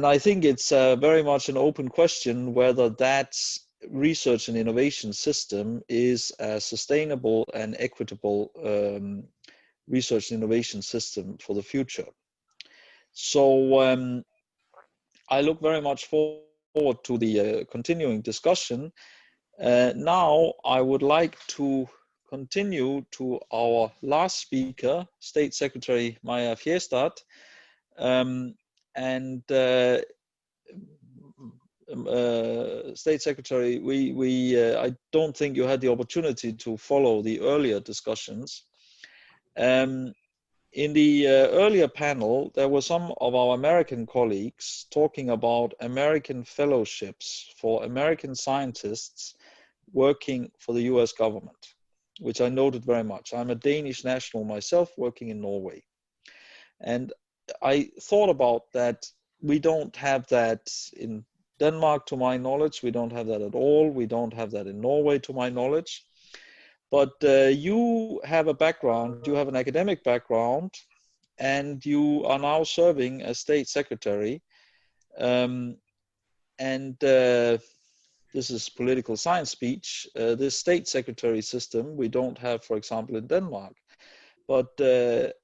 [SPEAKER 1] I think it's very much an open question whether that research and innovation system is a sustainable and equitable research and innovation system for the future. So I look very much forward to the continuing discussion. Now I would like to continue to our last speaker, State Secretary MAJA Fierstadt. State Secretary, I don't think you had the opportunity to follow the earlier discussions. In the earlier panel, there were some of our American colleagues talking about American fellowships for American scientists working for the US government, which I noted very much. I'm a Danish national myself working in Norway. And I thought about that. We don't have that in Denmark, to my knowledge. We don't have that at all. We don't have that in Norway, to my knowledge. But you have a background, you have an academic background, and you are now serving as State Secretary. This is political science speech. This State Secretary system we don't have, for example, in Denmark. But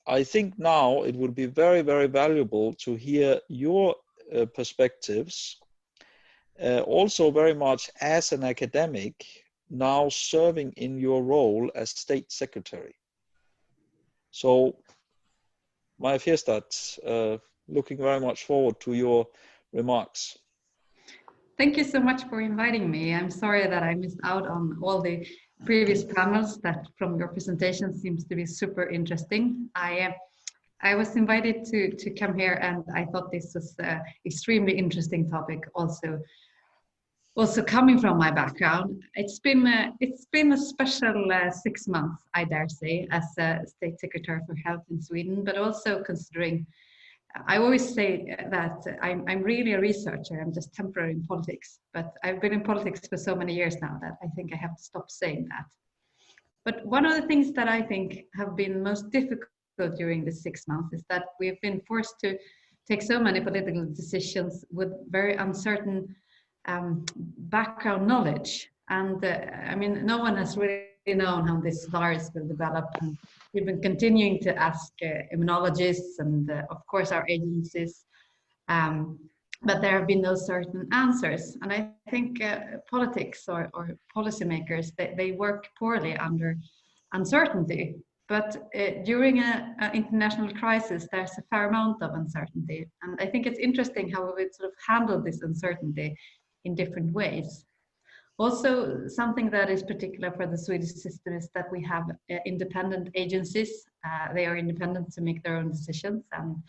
[SPEAKER 1] I think now it would be very, very valuable to hear your perspectives, also very much as an academic, now serving in your role as State Secretary. So, MAJA Fierstadt, looking very much forward to your remarks.
[SPEAKER 5] Thank you so much for inviting me. I'm sorry that I missed out on all the previous panels that from your presentation seems to be super interesting. I was invited to come here and I thought this was an extremely interesting topic also coming from my background. It's been a special 6 months, I dare say, as a State Secretary for Health in Sweden, but also considering, I always say that I'm really a researcher. I'm just temporary in politics, but I've been in politics for so many years now that I think I have to stop saying that. But one of the things that I think have been most difficult during the 6 months is that we've been forced to take so many political decisions with very uncertain background knowledge. And I mean, no one has really known how this virus will develop. And we've been continuing to ask immunologists and of course our agencies, but there have been no certain answers. And I think politics or policymakers, they work poorly under uncertainty. But during an international crisis, there's a fair amount of uncertainty. And I think it's interesting how we sort of handle this uncertainty in different ways. Also, something that is particular for the Swedish system is that we have independent agencies. They are independent to make their own decisions. And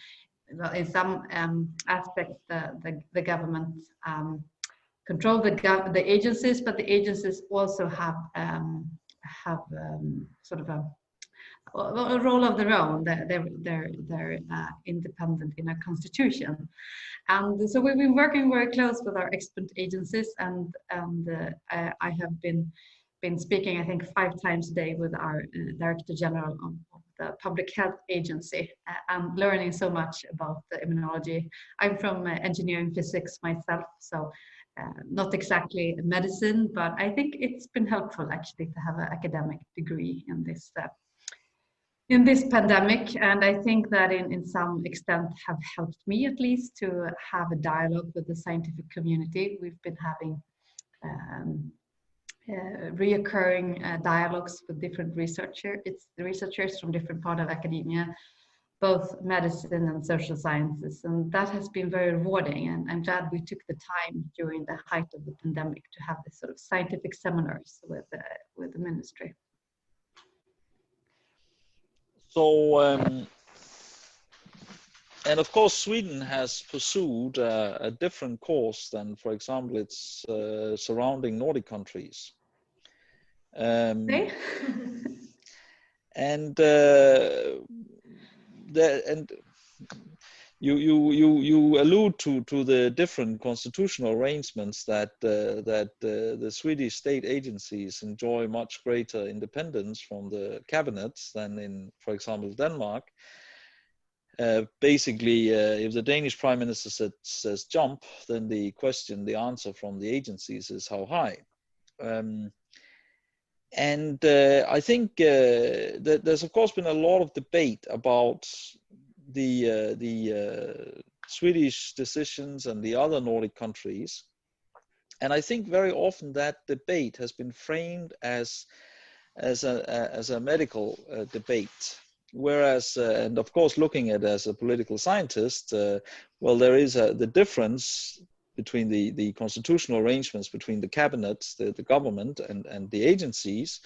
[SPEAKER 5] in some aspects, the government control the agencies, but the agencies also have sort of a role of their own. They're independent in our constitution. And so we've been working very close with our expert agencies, and I have been speaking, I think, 5 times a day with our Director General of the Public Health Agency. I'm learning so much about the immunology. I'm from engineering physics myself, so not exactly medicine, but I think it's been helpful actually to have an academic degree in this pandemic. And I think that in some extent have helped me at least to have a dialogue with the scientific community. We've been having reoccurring dialogues with different researchers from different parts of academia, both medicine and social sciences. And that has been very rewarding. And I'm glad we took the time during the height of the pandemic to have this sort of scientific seminars with the ministry.
[SPEAKER 1] So, and of course, Sweden has pursued a different course than, for example, its surrounding Nordic countries.
[SPEAKER 5] Okay.
[SPEAKER 1] And you allude to the different constitutional arrangements that the Swedish state agencies enjoy much greater independence from the cabinets than in, for example, Denmark. Basically, if the Danish Prime Minister says jump, then the answer from the agencies is how high. I think that there's of course been a lot of debate about the Swedish decisions and the other Nordic countries, and I think very often that debate has been framed as a medical debate, whereas and of course looking at it as a political scientist, well, there is the difference between the constitutional arrangements between the cabinets, the government, and the agencies.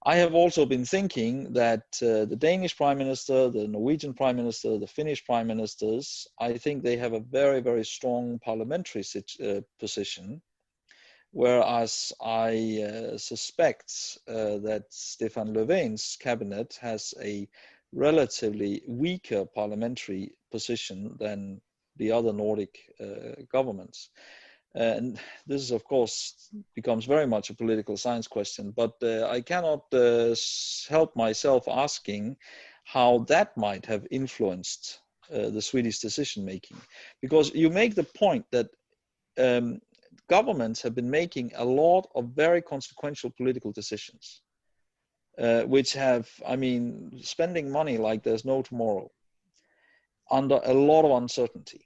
[SPEAKER 1] I have also been thinking that the Danish Prime Minister, the Norwegian Prime Minister, the Finnish Prime Ministers, I think they have a very, very strong parliamentary position, whereas I suspect that Stefan Löfven's cabinet has a relatively weaker parliamentary position than the other Nordic governments. And this is, of course, becomes very much a political science question, but I cannot help myself asking how that might have influenced the Swedish decision making. Because you make the point that governments have been making a lot of very consequential political decisions, which have, I mean, spending money like there's no tomorrow, under a lot of uncertainty.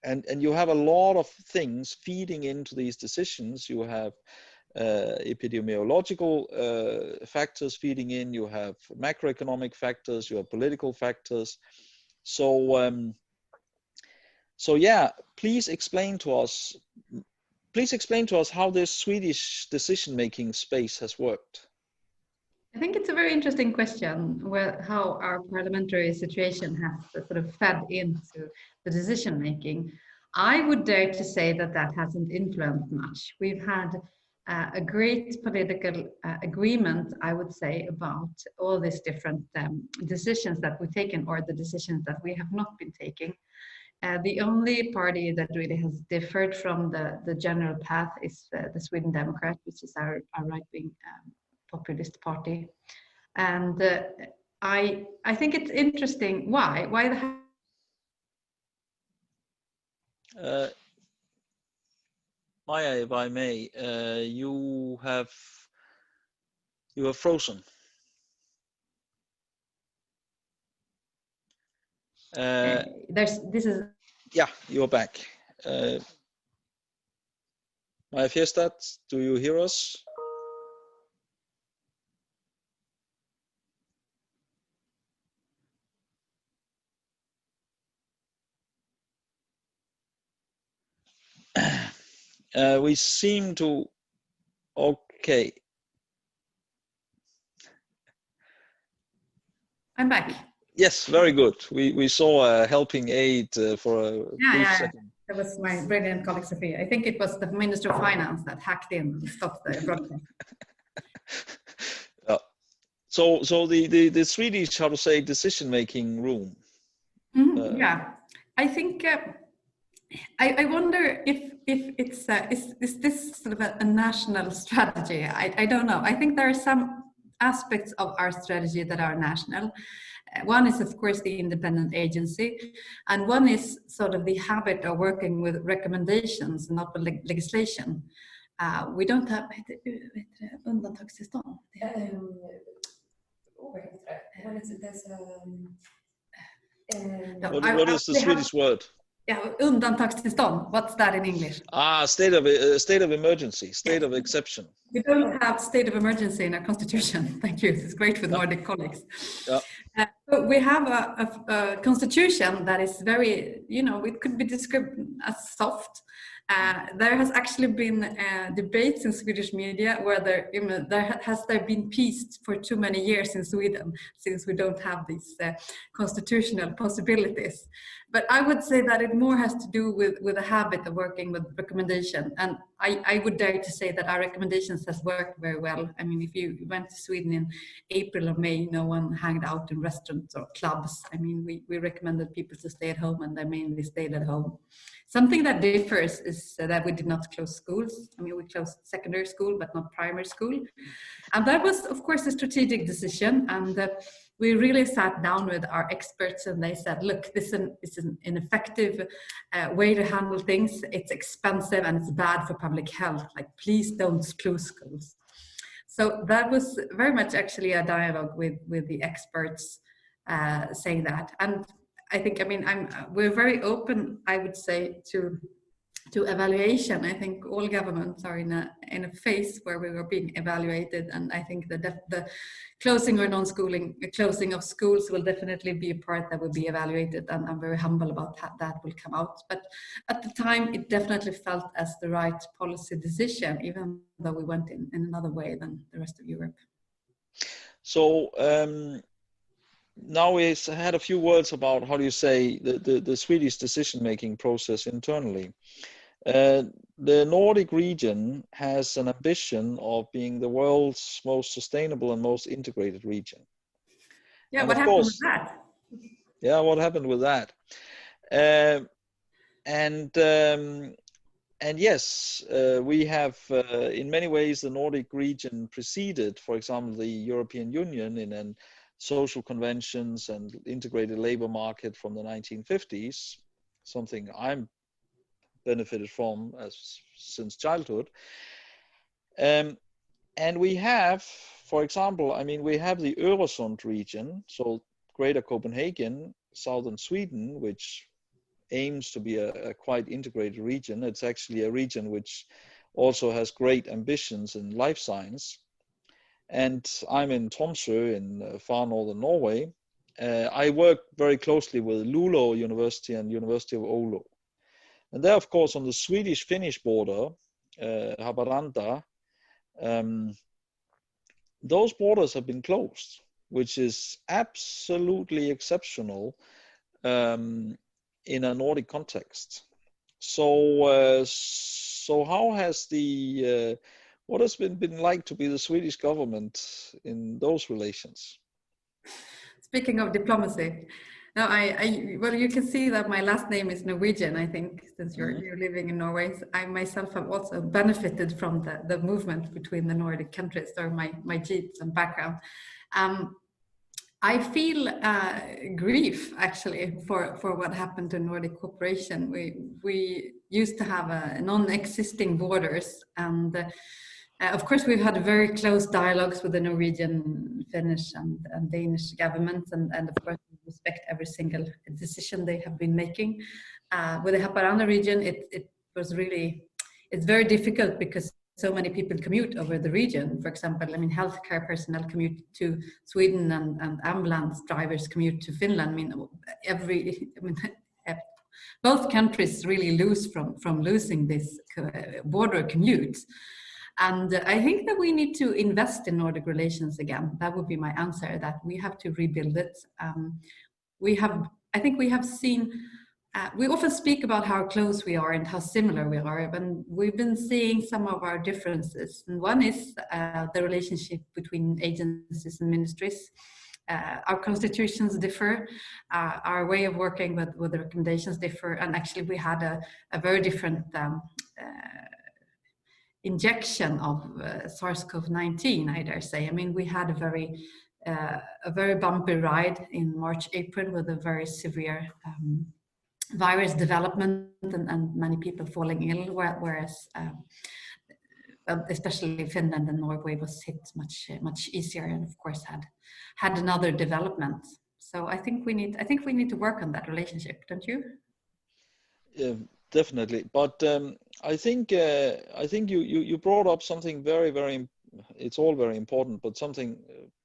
[SPEAKER 1] And you have a lot of things feeding into these decisions. You have epidemiological factors feeding in, you have macroeconomic factors, you have political factors. So yeah, please explain to us how this Swedish decision-making space has worked.
[SPEAKER 5] I think it's a very interesting question, how our parliamentary situation has sort of fed into the decision making. I would dare to say that hasn't influenced much. We've had a great political agreement, I would say, about all these different decisions that we've taken, or the decisions that we have not been taking. The only party that really has differed from the general path is the Sweden Democrat, which is our right-wing populist party. And I think it's interesting why
[SPEAKER 1] Maja, if I may, you have frozen. Yeah, you're back. Maja Fierstadt, do you hear us? We seem to, okay.
[SPEAKER 5] I'm back.
[SPEAKER 1] Yes, very good. We saw a helping aid for a brief second.
[SPEAKER 5] That was my brilliant colleague Sophia. I think it was the Minister of Finance that hacked in and stopped the broadcast.
[SPEAKER 1] So the Swedish, how to say, decision-making room.
[SPEAKER 5] Yeah, I think I wonder if it's is this sort of a national strategy? I don't know. I think there are some aspects of our strategy that are national. One is, of course, the independent agency, and one is sort of the habit of working with recommendations, not with legislation. We don't have undantagstillstånd.
[SPEAKER 1] What is the Swedish word?
[SPEAKER 5] Yeah, undantagstillstånd. What's that in English?
[SPEAKER 1] State of emergency, state of exception.
[SPEAKER 5] We don't have state of emergency in our constitution. Thank you. It's great with Nordic colleagues.
[SPEAKER 1] Yeah.
[SPEAKER 5] But we have a constitution that is very, it could be described as soft. There has actually been debates in Swedish media where has there been peace for too many years in Sweden, since we don't have these constitutional possibilities. But I would say that it more has to do with a habit of working with recommendation. And I would dare to say that our recommendations has worked very well. I mean, if you went to Sweden in April or May, no one hanged out in restaurants or clubs. I mean, we recommended people to stay at home, and they mainly stayed at home. Something that differs is that we did not close schools. I mean, we closed secondary school, but not primary school. And that was, of course, a strategic decision. And we really sat down with our experts, and they said, look, this is an ineffective way to handle things. It's expensive and it's bad for public health. Like, please don't close schools. So that was very much actually a dialogue with the experts saying that. And I think, I mean, we're very open, I would say, to evaluation. I think all governments are in a phase where we were being evaluated, and I think the closing or non-schooling, closing of schools will definitely be a part that will be evaluated, and I'm very humble about that will come out. But at the time, it definitely felt as the right policy decision, even though we went in another way than the rest of Europe.
[SPEAKER 1] So now we had a few words about, how do you say, the Swedish decision-making process internally. The Nordic region has an ambition of being the world's most sustainable and most integrated region.
[SPEAKER 5] Yeah,
[SPEAKER 1] and
[SPEAKER 5] what happened with that?
[SPEAKER 1] Yeah, what happened with that? And yes, we have, in many ways, the Nordic region preceded, for example, the European Union in social conventions and integrated labor market from the 1950s, something I'm benefited from since childhood. And we have, for example, I mean, we have the Öresund region, so Greater Copenhagen, southern Sweden, which aims to be a quite integrated region. It's actually a region which also has great ambitions in life science. And I'm in Tromsø in far northern Norway. I work very closely with Luleå University and University of Oulu. And there, of course, on the Swedish-Finnish border, Haparanda, those borders have been closed, which is absolutely exceptional in a Nordic context. So, so how has what has been like to be the Swedish government in those relations?
[SPEAKER 5] Speaking of diplomacy, now well, you can see that my last name is Norwegian, I think, since you're living in Norway. I myself have also benefited from the movement between the Nordic countries, or my genes and background. I feel grief, actually, for what happened to Nordic cooperation. We used to have non-existing borders, and of course, we've had very close dialogues with the Norwegian, Finnish, and Danish governments, and of course, we respect every single decision they have been making. With the Haparanda region, it's very difficult because so many people commute over the region. For example, I mean, healthcare personnel commute to Sweden, and ambulance drivers commute to Finland. I mean, both countries really lose from losing this border commute. And I think that we need to invest in Nordic relations again. That would be my answer, that we have to rebuild it. I think we have seen, we often speak about how close we are and how similar we are, but we've been seeing some of our differences. And one is the relationship between agencies and ministries. Our constitutions differ, our way of working with the recommendations differ, and actually we had a very different injection of SARS-CoV-19, I dare say. I mean, we had a very bumpy ride in March, April with a very severe virus development and many people falling ill, whereas especially Finland and Norway was hit much easier, and of course had another development. So I think we need to work on that relationship, don't you?
[SPEAKER 1] Yeah, definitely. But I think you brought up something very, it's all very important, but something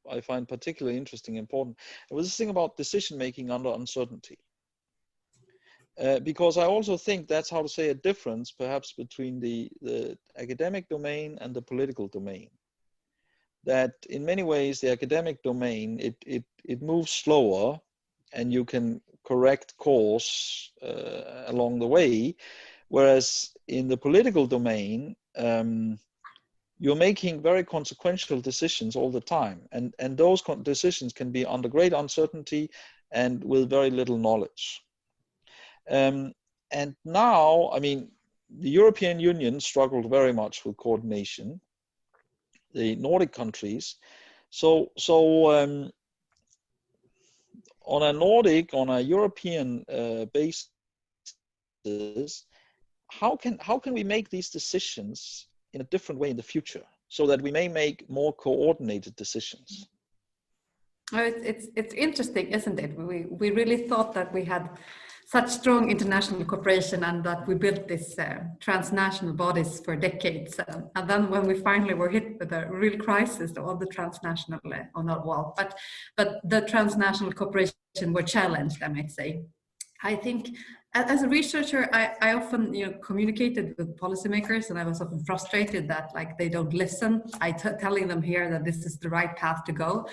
[SPEAKER 1] I find particularly interesting, important. It was this thing about decision making under uncertainty. Because I also think that's, how to say, a difference perhaps between the academic domain and the political domain. That in many ways the academic domain, it moves slower, and you can correct course along the way, whereas in the political domain you're making very consequential decisions all the time, and those decisions can be under great uncertainty and with very little knowledge. And now, I mean, the European Union struggled very much with coordination, the Nordic countries. So on a European basis, how can we make these decisions in a different way in the future, so that we may make more coordinated decisions?
[SPEAKER 5] Oh, it's interesting, isn't it? We really thought that we had such strong international cooperation and that we built this transnational bodies for decades. And then when we finally were hit with a real crisis of the transnational, or not well, but the transnational cooperation were challenged, I might say. I think as a researcher, I often communicated with policymakers, and I was often frustrated that like they don't listen. Telling them here that this is the right path to go.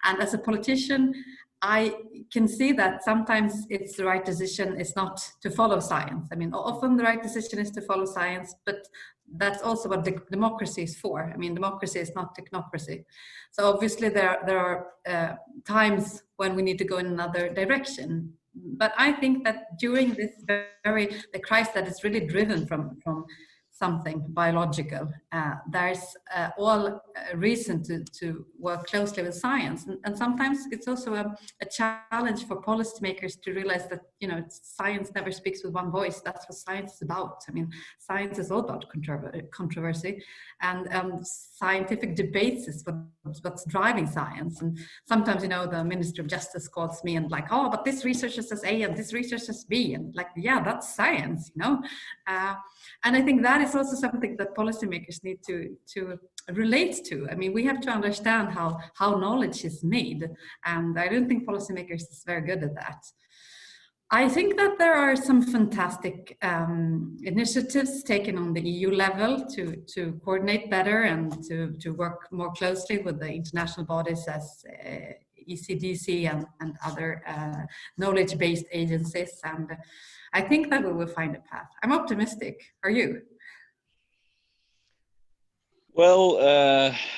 [SPEAKER 5] And as a politician, I can see that sometimes it's the right decision is not to follow science. I mean, often the right decision is to follow science, but that's also what democracy is for. I mean, democracy is not technocracy. So obviously there are times when we need to go in another direction. But I think that during this the crisis that is really driven from something biological, there's all reason to work closely with science, and sometimes it's also a challenge for policymakers to realize that science never speaks with one voice. That's what science is about. I mean, science is all about controversy, and scientific debates is what's driving science. And sometimes the Minister of Justice calls me and like, oh, but this researcher says A and this researcher says B, and like, yeah, that's science, and I think that is also something that policymakers need to relate to. I mean, we have to understand how knowledge is made, and I don't think policymakers is very good at that. I think that there are some fantastic initiatives taken on the EU level to coordinate better and to work more closely with the international bodies as ECDC and other knowledge-based agencies. And I think that we will find a path. I'm optimistic. Are you?
[SPEAKER 1] Well,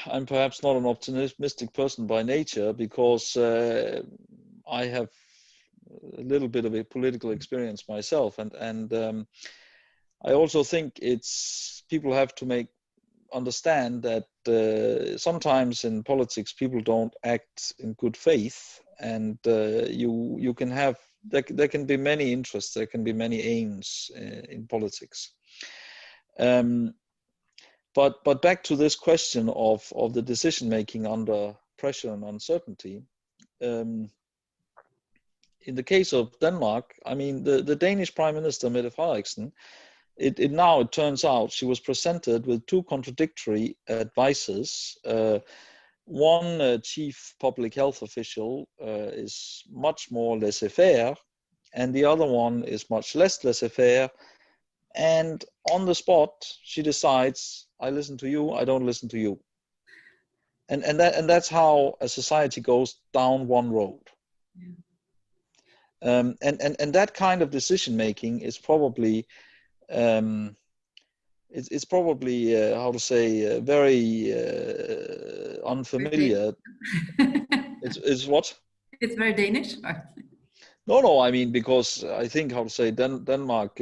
[SPEAKER 1] I'm perhaps not an optimistic person by nature, because I have a little bit of a political experience myself, and I also think people have to understand that sometimes in politics people don't act in good faith, and you can have there can be many interests, there can be many aims in politics. But back to this question of the decision making under pressure and uncertainty. In the case of Denmark, I mean, the Danish Prime Minister, Mette Frederiksen, it turns out she was presented with two contradictory advices. One chief public health official is much more laissez-faire, and the other one is much less laissez-faire. And on the spot, she decides, I listen to you, I don't listen to you. And that's how a society goes down one road. Yeah. And that kind of decision making is probably it's probably how to say very unfamiliar. It's what? It's
[SPEAKER 5] very Danish.
[SPEAKER 1] No, I mean, because I think how to say Denmark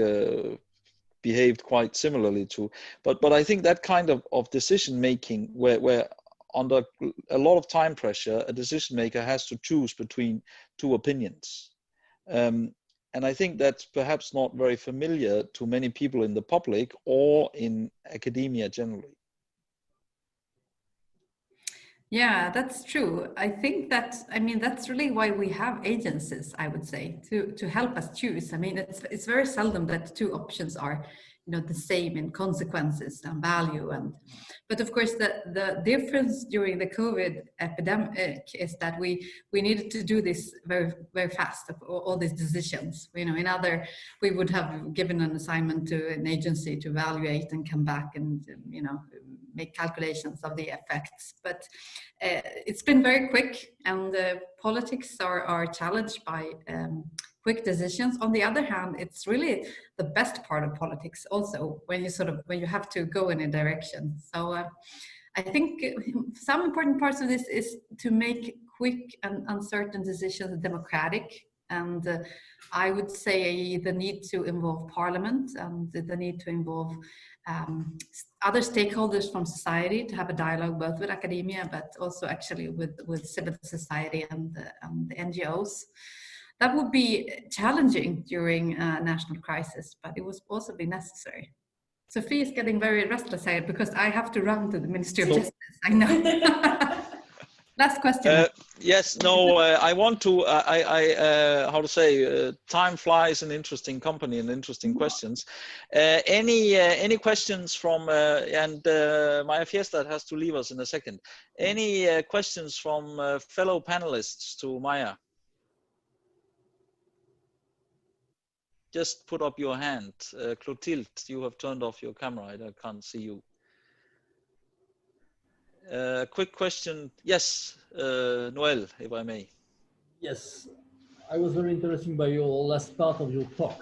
[SPEAKER 1] behaved quite similarly to, but I think that kind of decision making where under a lot of time pressure, a decision maker has to choose between two opinions. And I think that's perhaps not very familiar to many people in the public or in academia generally.
[SPEAKER 5] Yeah, that's true. I think that's really why we have agencies, I would say, to help us choose. I mean, it's very seldom that two options are, the same in consequences and value. But of course, the difference during the COVID epidemic is that we needed to do this very, very fast, all these decisions. We would have given an assignment to an agency to evaluate and come back and, make calculations of the effects. But it's been very quick, and politics are challenged by quick decisions. On the other hand, it's really the best part of politics also, when you have to go in a direction. So I think some important parts of this is to make quick and uncertain decisions democratic. And I would say the need to involve parliament and the need to involve other stakeholders from society, to have a dialogue both with academia but also actually with civil society and the NGOs. That would be challenging during a national crisis, but it would also be necessary. Sophie is getting very restless here because I have to run to the Ministry of Justice. I know. Last question.
[SPEAKER 1] Yes, no, I want to, how to say, time flies in interesting company and interesting questions. Any questions from, and Maja Fierstadt has to leave us in a second. Any questions from fellow panelists to Maja? Just put up your hand. Clotilde, you have turned off your camera. I can't see you. Quick question. Yes, Noel, if I may.
[SPEAKER 3] Yes, I was very interested by your last part of your talk,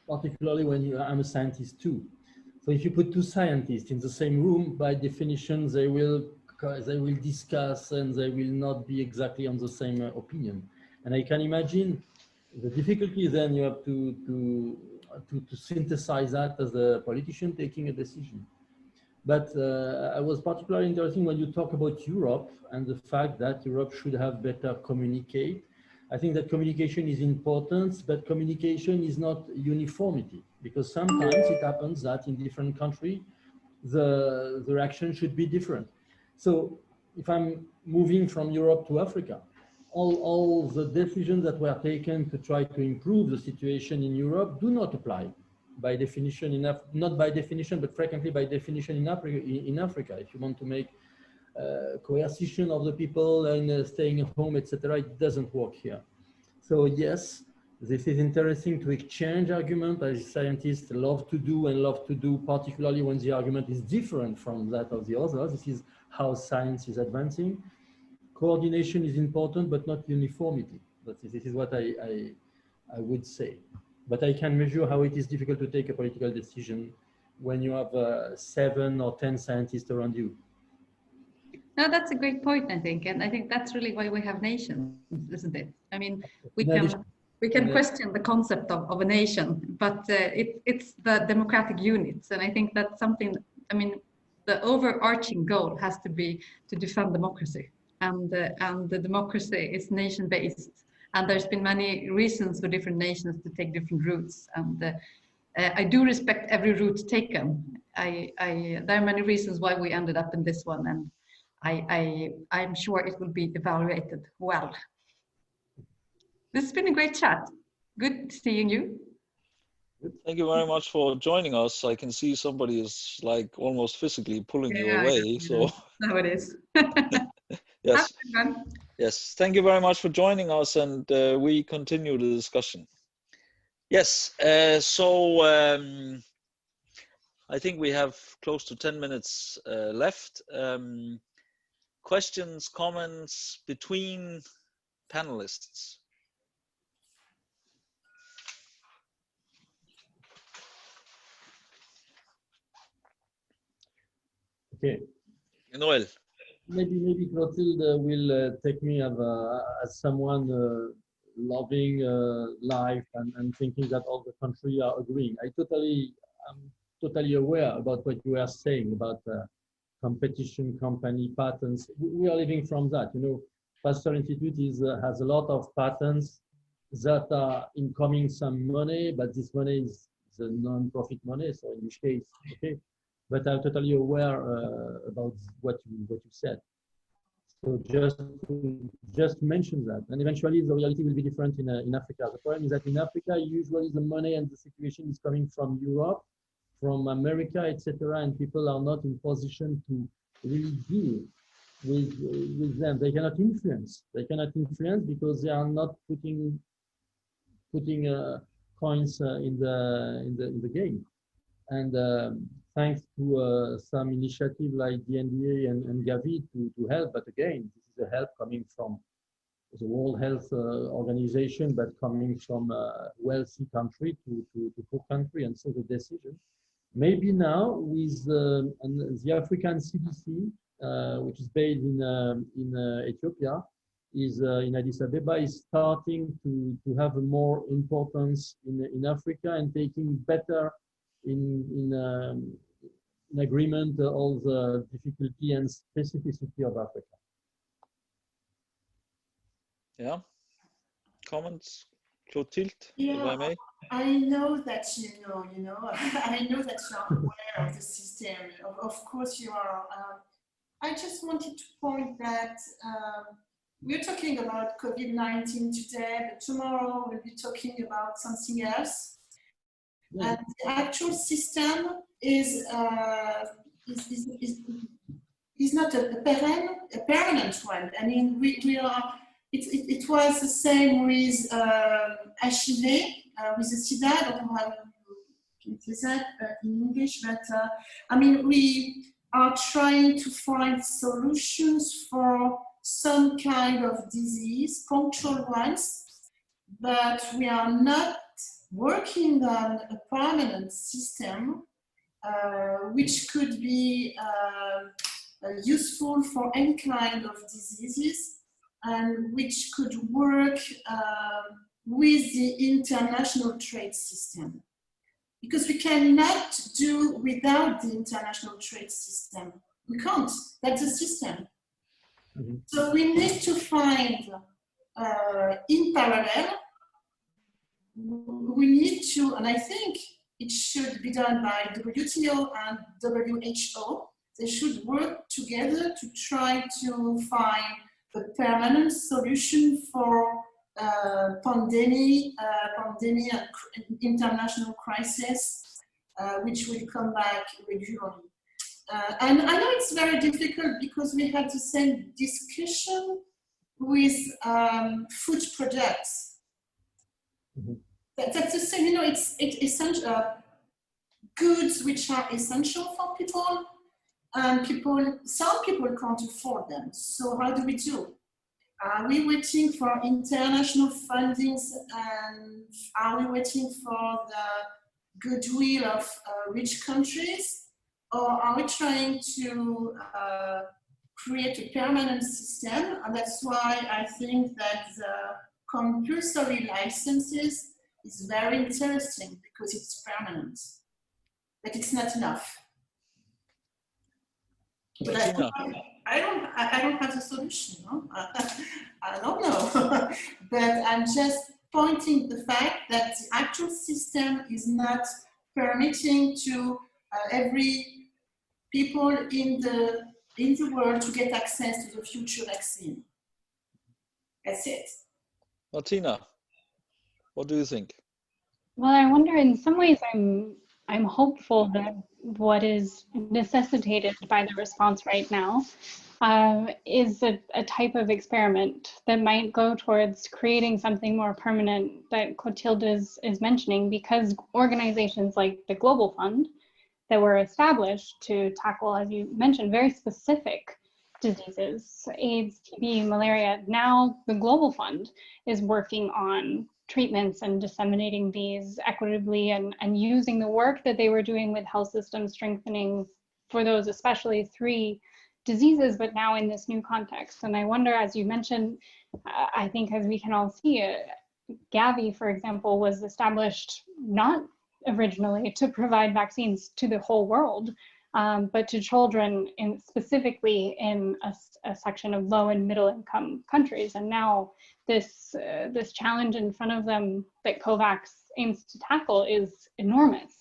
[SPEAKER 3] particularly when I'm a scientist too. So if you put two scientists in the same room, by definition, they will discuss and they will not be exactly on the same opinion. And I can imagine the difficulty then you have to synthesize that as a politician taking a decision. But I was particularly interested when you talk about Europe and the fact that Europe should have better communicate. I think that communication is important, but communication is not uniformity, because sometimes it happens that in different countries, the reaction should be different. So if I'm moving from Europe to Africa, all the decisions that were taken to try to improve the situation in Europe do not apply. By definition, not by definition, but frequently by definition in Africa. If you want to make coercion of the people and staying at home, etc., it doesn't work here. So yes, this is interesting to exchange argument, as scientists love to do, particularly when the argument is different from that of the others. This is how science is advancing. Coordination is important, but not uniformity. But this is what I would say. But I can measure how it is difficult to take a political decision when you have 7 or 10 scientists around you.
[SPEAKER 5] No, that's a great point, I think. And I think that's really why we have nations, isn't it? I mean, we can question the concept of a nation, but it's the democratic units. And I think that's something, I mean, the overarching goal has to be to defend democracy. And the democracy is nation-based. And there's been many reasons for different nations to take different routes. And I do respect every route taken. There are many reasons why we ended up in this one. And I'm sure it will be evaluated well. This has been a great chat. Good seeing you.
[SPEAKER 1] Thank you very much for joining us. I can see somebody is like almost physically pulling you away. So
[SPEAKER 5] how it is.
[SPEAKER 1] Yes. Yes. Thank you very much for joining us, and we continue the discussion. Yes. So I think we have close to 10 minutes left. Questions, comments between panelists?
[SPEAKER 3] Okay.
[SPEAKER 1] Noel.
[SPEAKER 3] Maybe Clotilde will take me as someone loving life and thinking that all the country are agreeing. I'm totally aware about what you are saying about competition, company, patents. We are living from that. You know, Pasteur Institute has a lot of patents that are incoming some money, but this money is a non-profit money. So in this case, okay. But I'm totally aware about what you said. So just mention that, and eventually the reality will be different in Africa. The problem is that in Africa, usually the money and the situation is coming from Europe, from America, etc., and people are not in position to really deal with them. They cannot influence. They cannot influence because they are not putting coins in the game. And thanks to some initiative like the NDA and Gavi to help, but again, this is a help coming from the World Health Organization, but coming from a wealthy country to poor country, and so the decision. Maybe now with the African CDC, which is based in Ethiopia, is in Addis Ababa, is starting to have a more importance in Africa and taking better in agreement all the difficulty and specificity of Africa.
[SPEAKER 1] Yeah. Comments, Clotilde,
[SPEAKER 4] yeah,
[SPEAKER 1] if I may?
[SPEAKER 4] I know that you know, I know that you are aware of the system. Of course you are. I just wanted to point that we're talking about COVID-19 today, but tomorrow we'll be talking about something else. And the actual system is not a permanent one. I mean, we are. It was the same with HIV, with the SIDA. I don't know how you can say that in English, but I mean, we are trying to find solutions for some kind of disease, punctual ones, but we are not working on a permanent system which could be useful for any kind of diseases and which could work with the international trade system. Because we cannot do without the international trade system. We can't, that's the system. Mm-hmm. So we need to find, in parallel, we need to, and I think it should be done by WTO and WHO, they should work together to try to find a permanent solution for pandemic and international crisis, which will come back regularly. And I know it's very difficult because we had the same discussion with food products. Mm-hmm. That's the same, you know, it's essential, goods which are essential for people, and some people can't afford them. So how do we do? Are we waiting for international fundings, and are we waiting for the goodwill of rich countries? Or are we trying to create a permanent system? And that's why I think that the compulsory licenses is very interesting because it's permanent, but it's not enough. But I don't have the solution. No? I don't know, but I'm just pointing the fact that the actual system is not permitting to every people in the world to get access to the future vaccine. That's it.
[SPEAKER 1] Martina, what do you think?
[SPEAKER 2] Well, I wonder, in some ways, I'm hopeful that what is necessitated by the response right now is a type of experiment that might go towards creating something more permanent that Clotilde is mentioning, because organizations like the Global Fund that were established to tackle, as you mentioned, very specific diseases, AIDS, TB, malaria. Now the Global Fund is working on treatments and disseminating these equitably, and using the work that they were doing with health system strengthening for those especially 3 diseases, but now in this new context. And I wonder, as you mentioned, I think as we can all see, Gavi, for example, was established not originally to provide vaccines to the whole world, but to children specifically in a section of low and middle income countries. And now this challenge in front of them that COVAX aims to tackle is enormous.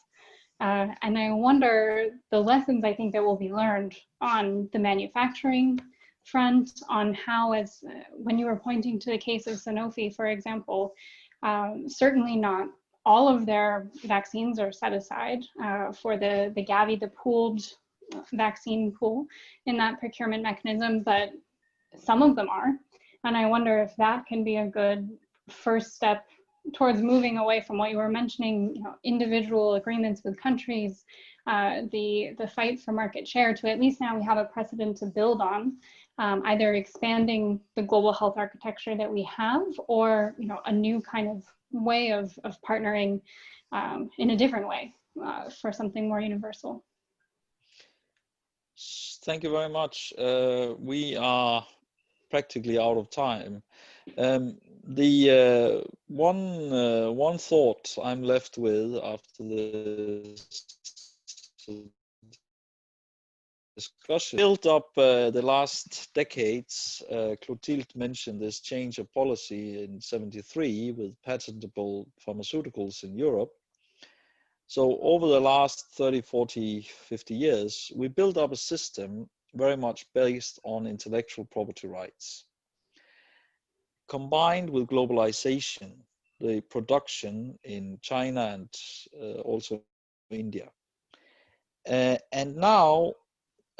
[SPEAKER 2] And I wonder the lessons I think that will be learned on the manufacturing front, on how, as when you were pointing to the case of Sanofi, for example, certainly not all of their vaccines are set aside for the Gavi, the pooled vaccine pool in that procurement mechanism, but some of them are. And I wonder if that can be a good first step towards moving away from what you were mentioning, you know, individual agreements with countries, the fight for market share, to at least now we have a precedent to build on, either expanding the global health architecture that we have, or a new kind of way of partnering in a different way for something more universal.
[SPEAKER 1] Thank you very much. We are practically out of time. The one thought I'm left with after this discussion built up the last decades. Clotilde mentioned this change of policy in '73 with patentable pharmaceuticals in Europe. So over the last 30, 40, 50 years, we built up a system very much based on intellectual property rights. Combined with globalization, the production in China and also India. And now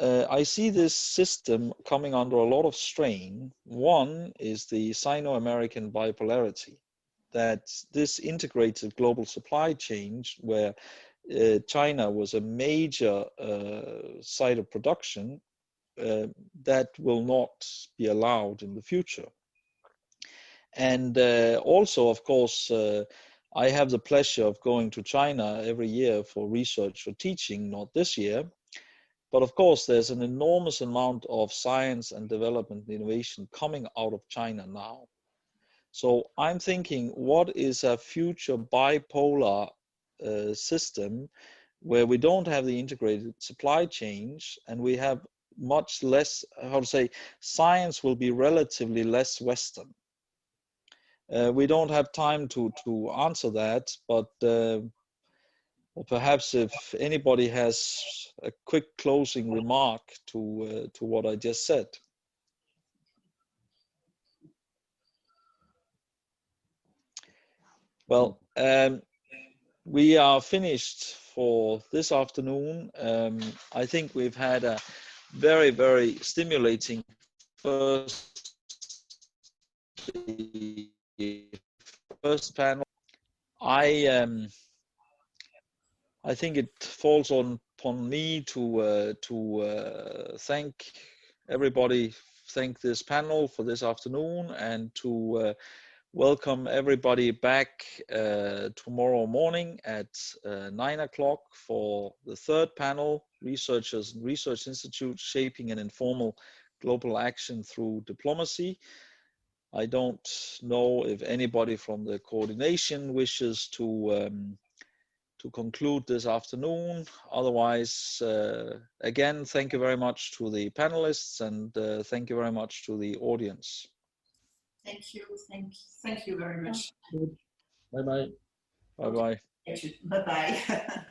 [SPEAKER 1] I see this system coming under a lot of strain. One is the Sino-American bipolarity, that this integrated global supply chain where China was a major site of production, that will not be allowed in the future. And also, of course, I have the pleasure of going to China every year for research or teaching, not this year. But of course, there's an enormous amount of science and development and innovation coming out of China now. So I'm thinking, what is a future bipolar system where we don't have the integrated supply chains and we have much less, how to say, science will be relatively less Western. We don't have time to answer that, but perhaps if anybody has a quick closing remark to what I just said. Well, we are finished for this afternoon. I think we've had a very, very stimulating first panel. I think it falls upon me to thank everybody, thank this panel for this afternoon, and to welcome everybody back tomorrow morning at 9 o'clock for the third panel, Researchers and Research Institute Shaping an Informal Global Action Through Diplomacy. I don't know if anybody from the coordination wishes to conclude this afternoon. Otherwise, again, thank you very much to the panelists, and thank you very much to the audience.
[SPEAKER 4] Thank you. Thank you very much.
[SPEAKER 3] Bye-bye.
[SPEAKER 1] Bye-bye.
[SPEAKER 4] Bye-bye.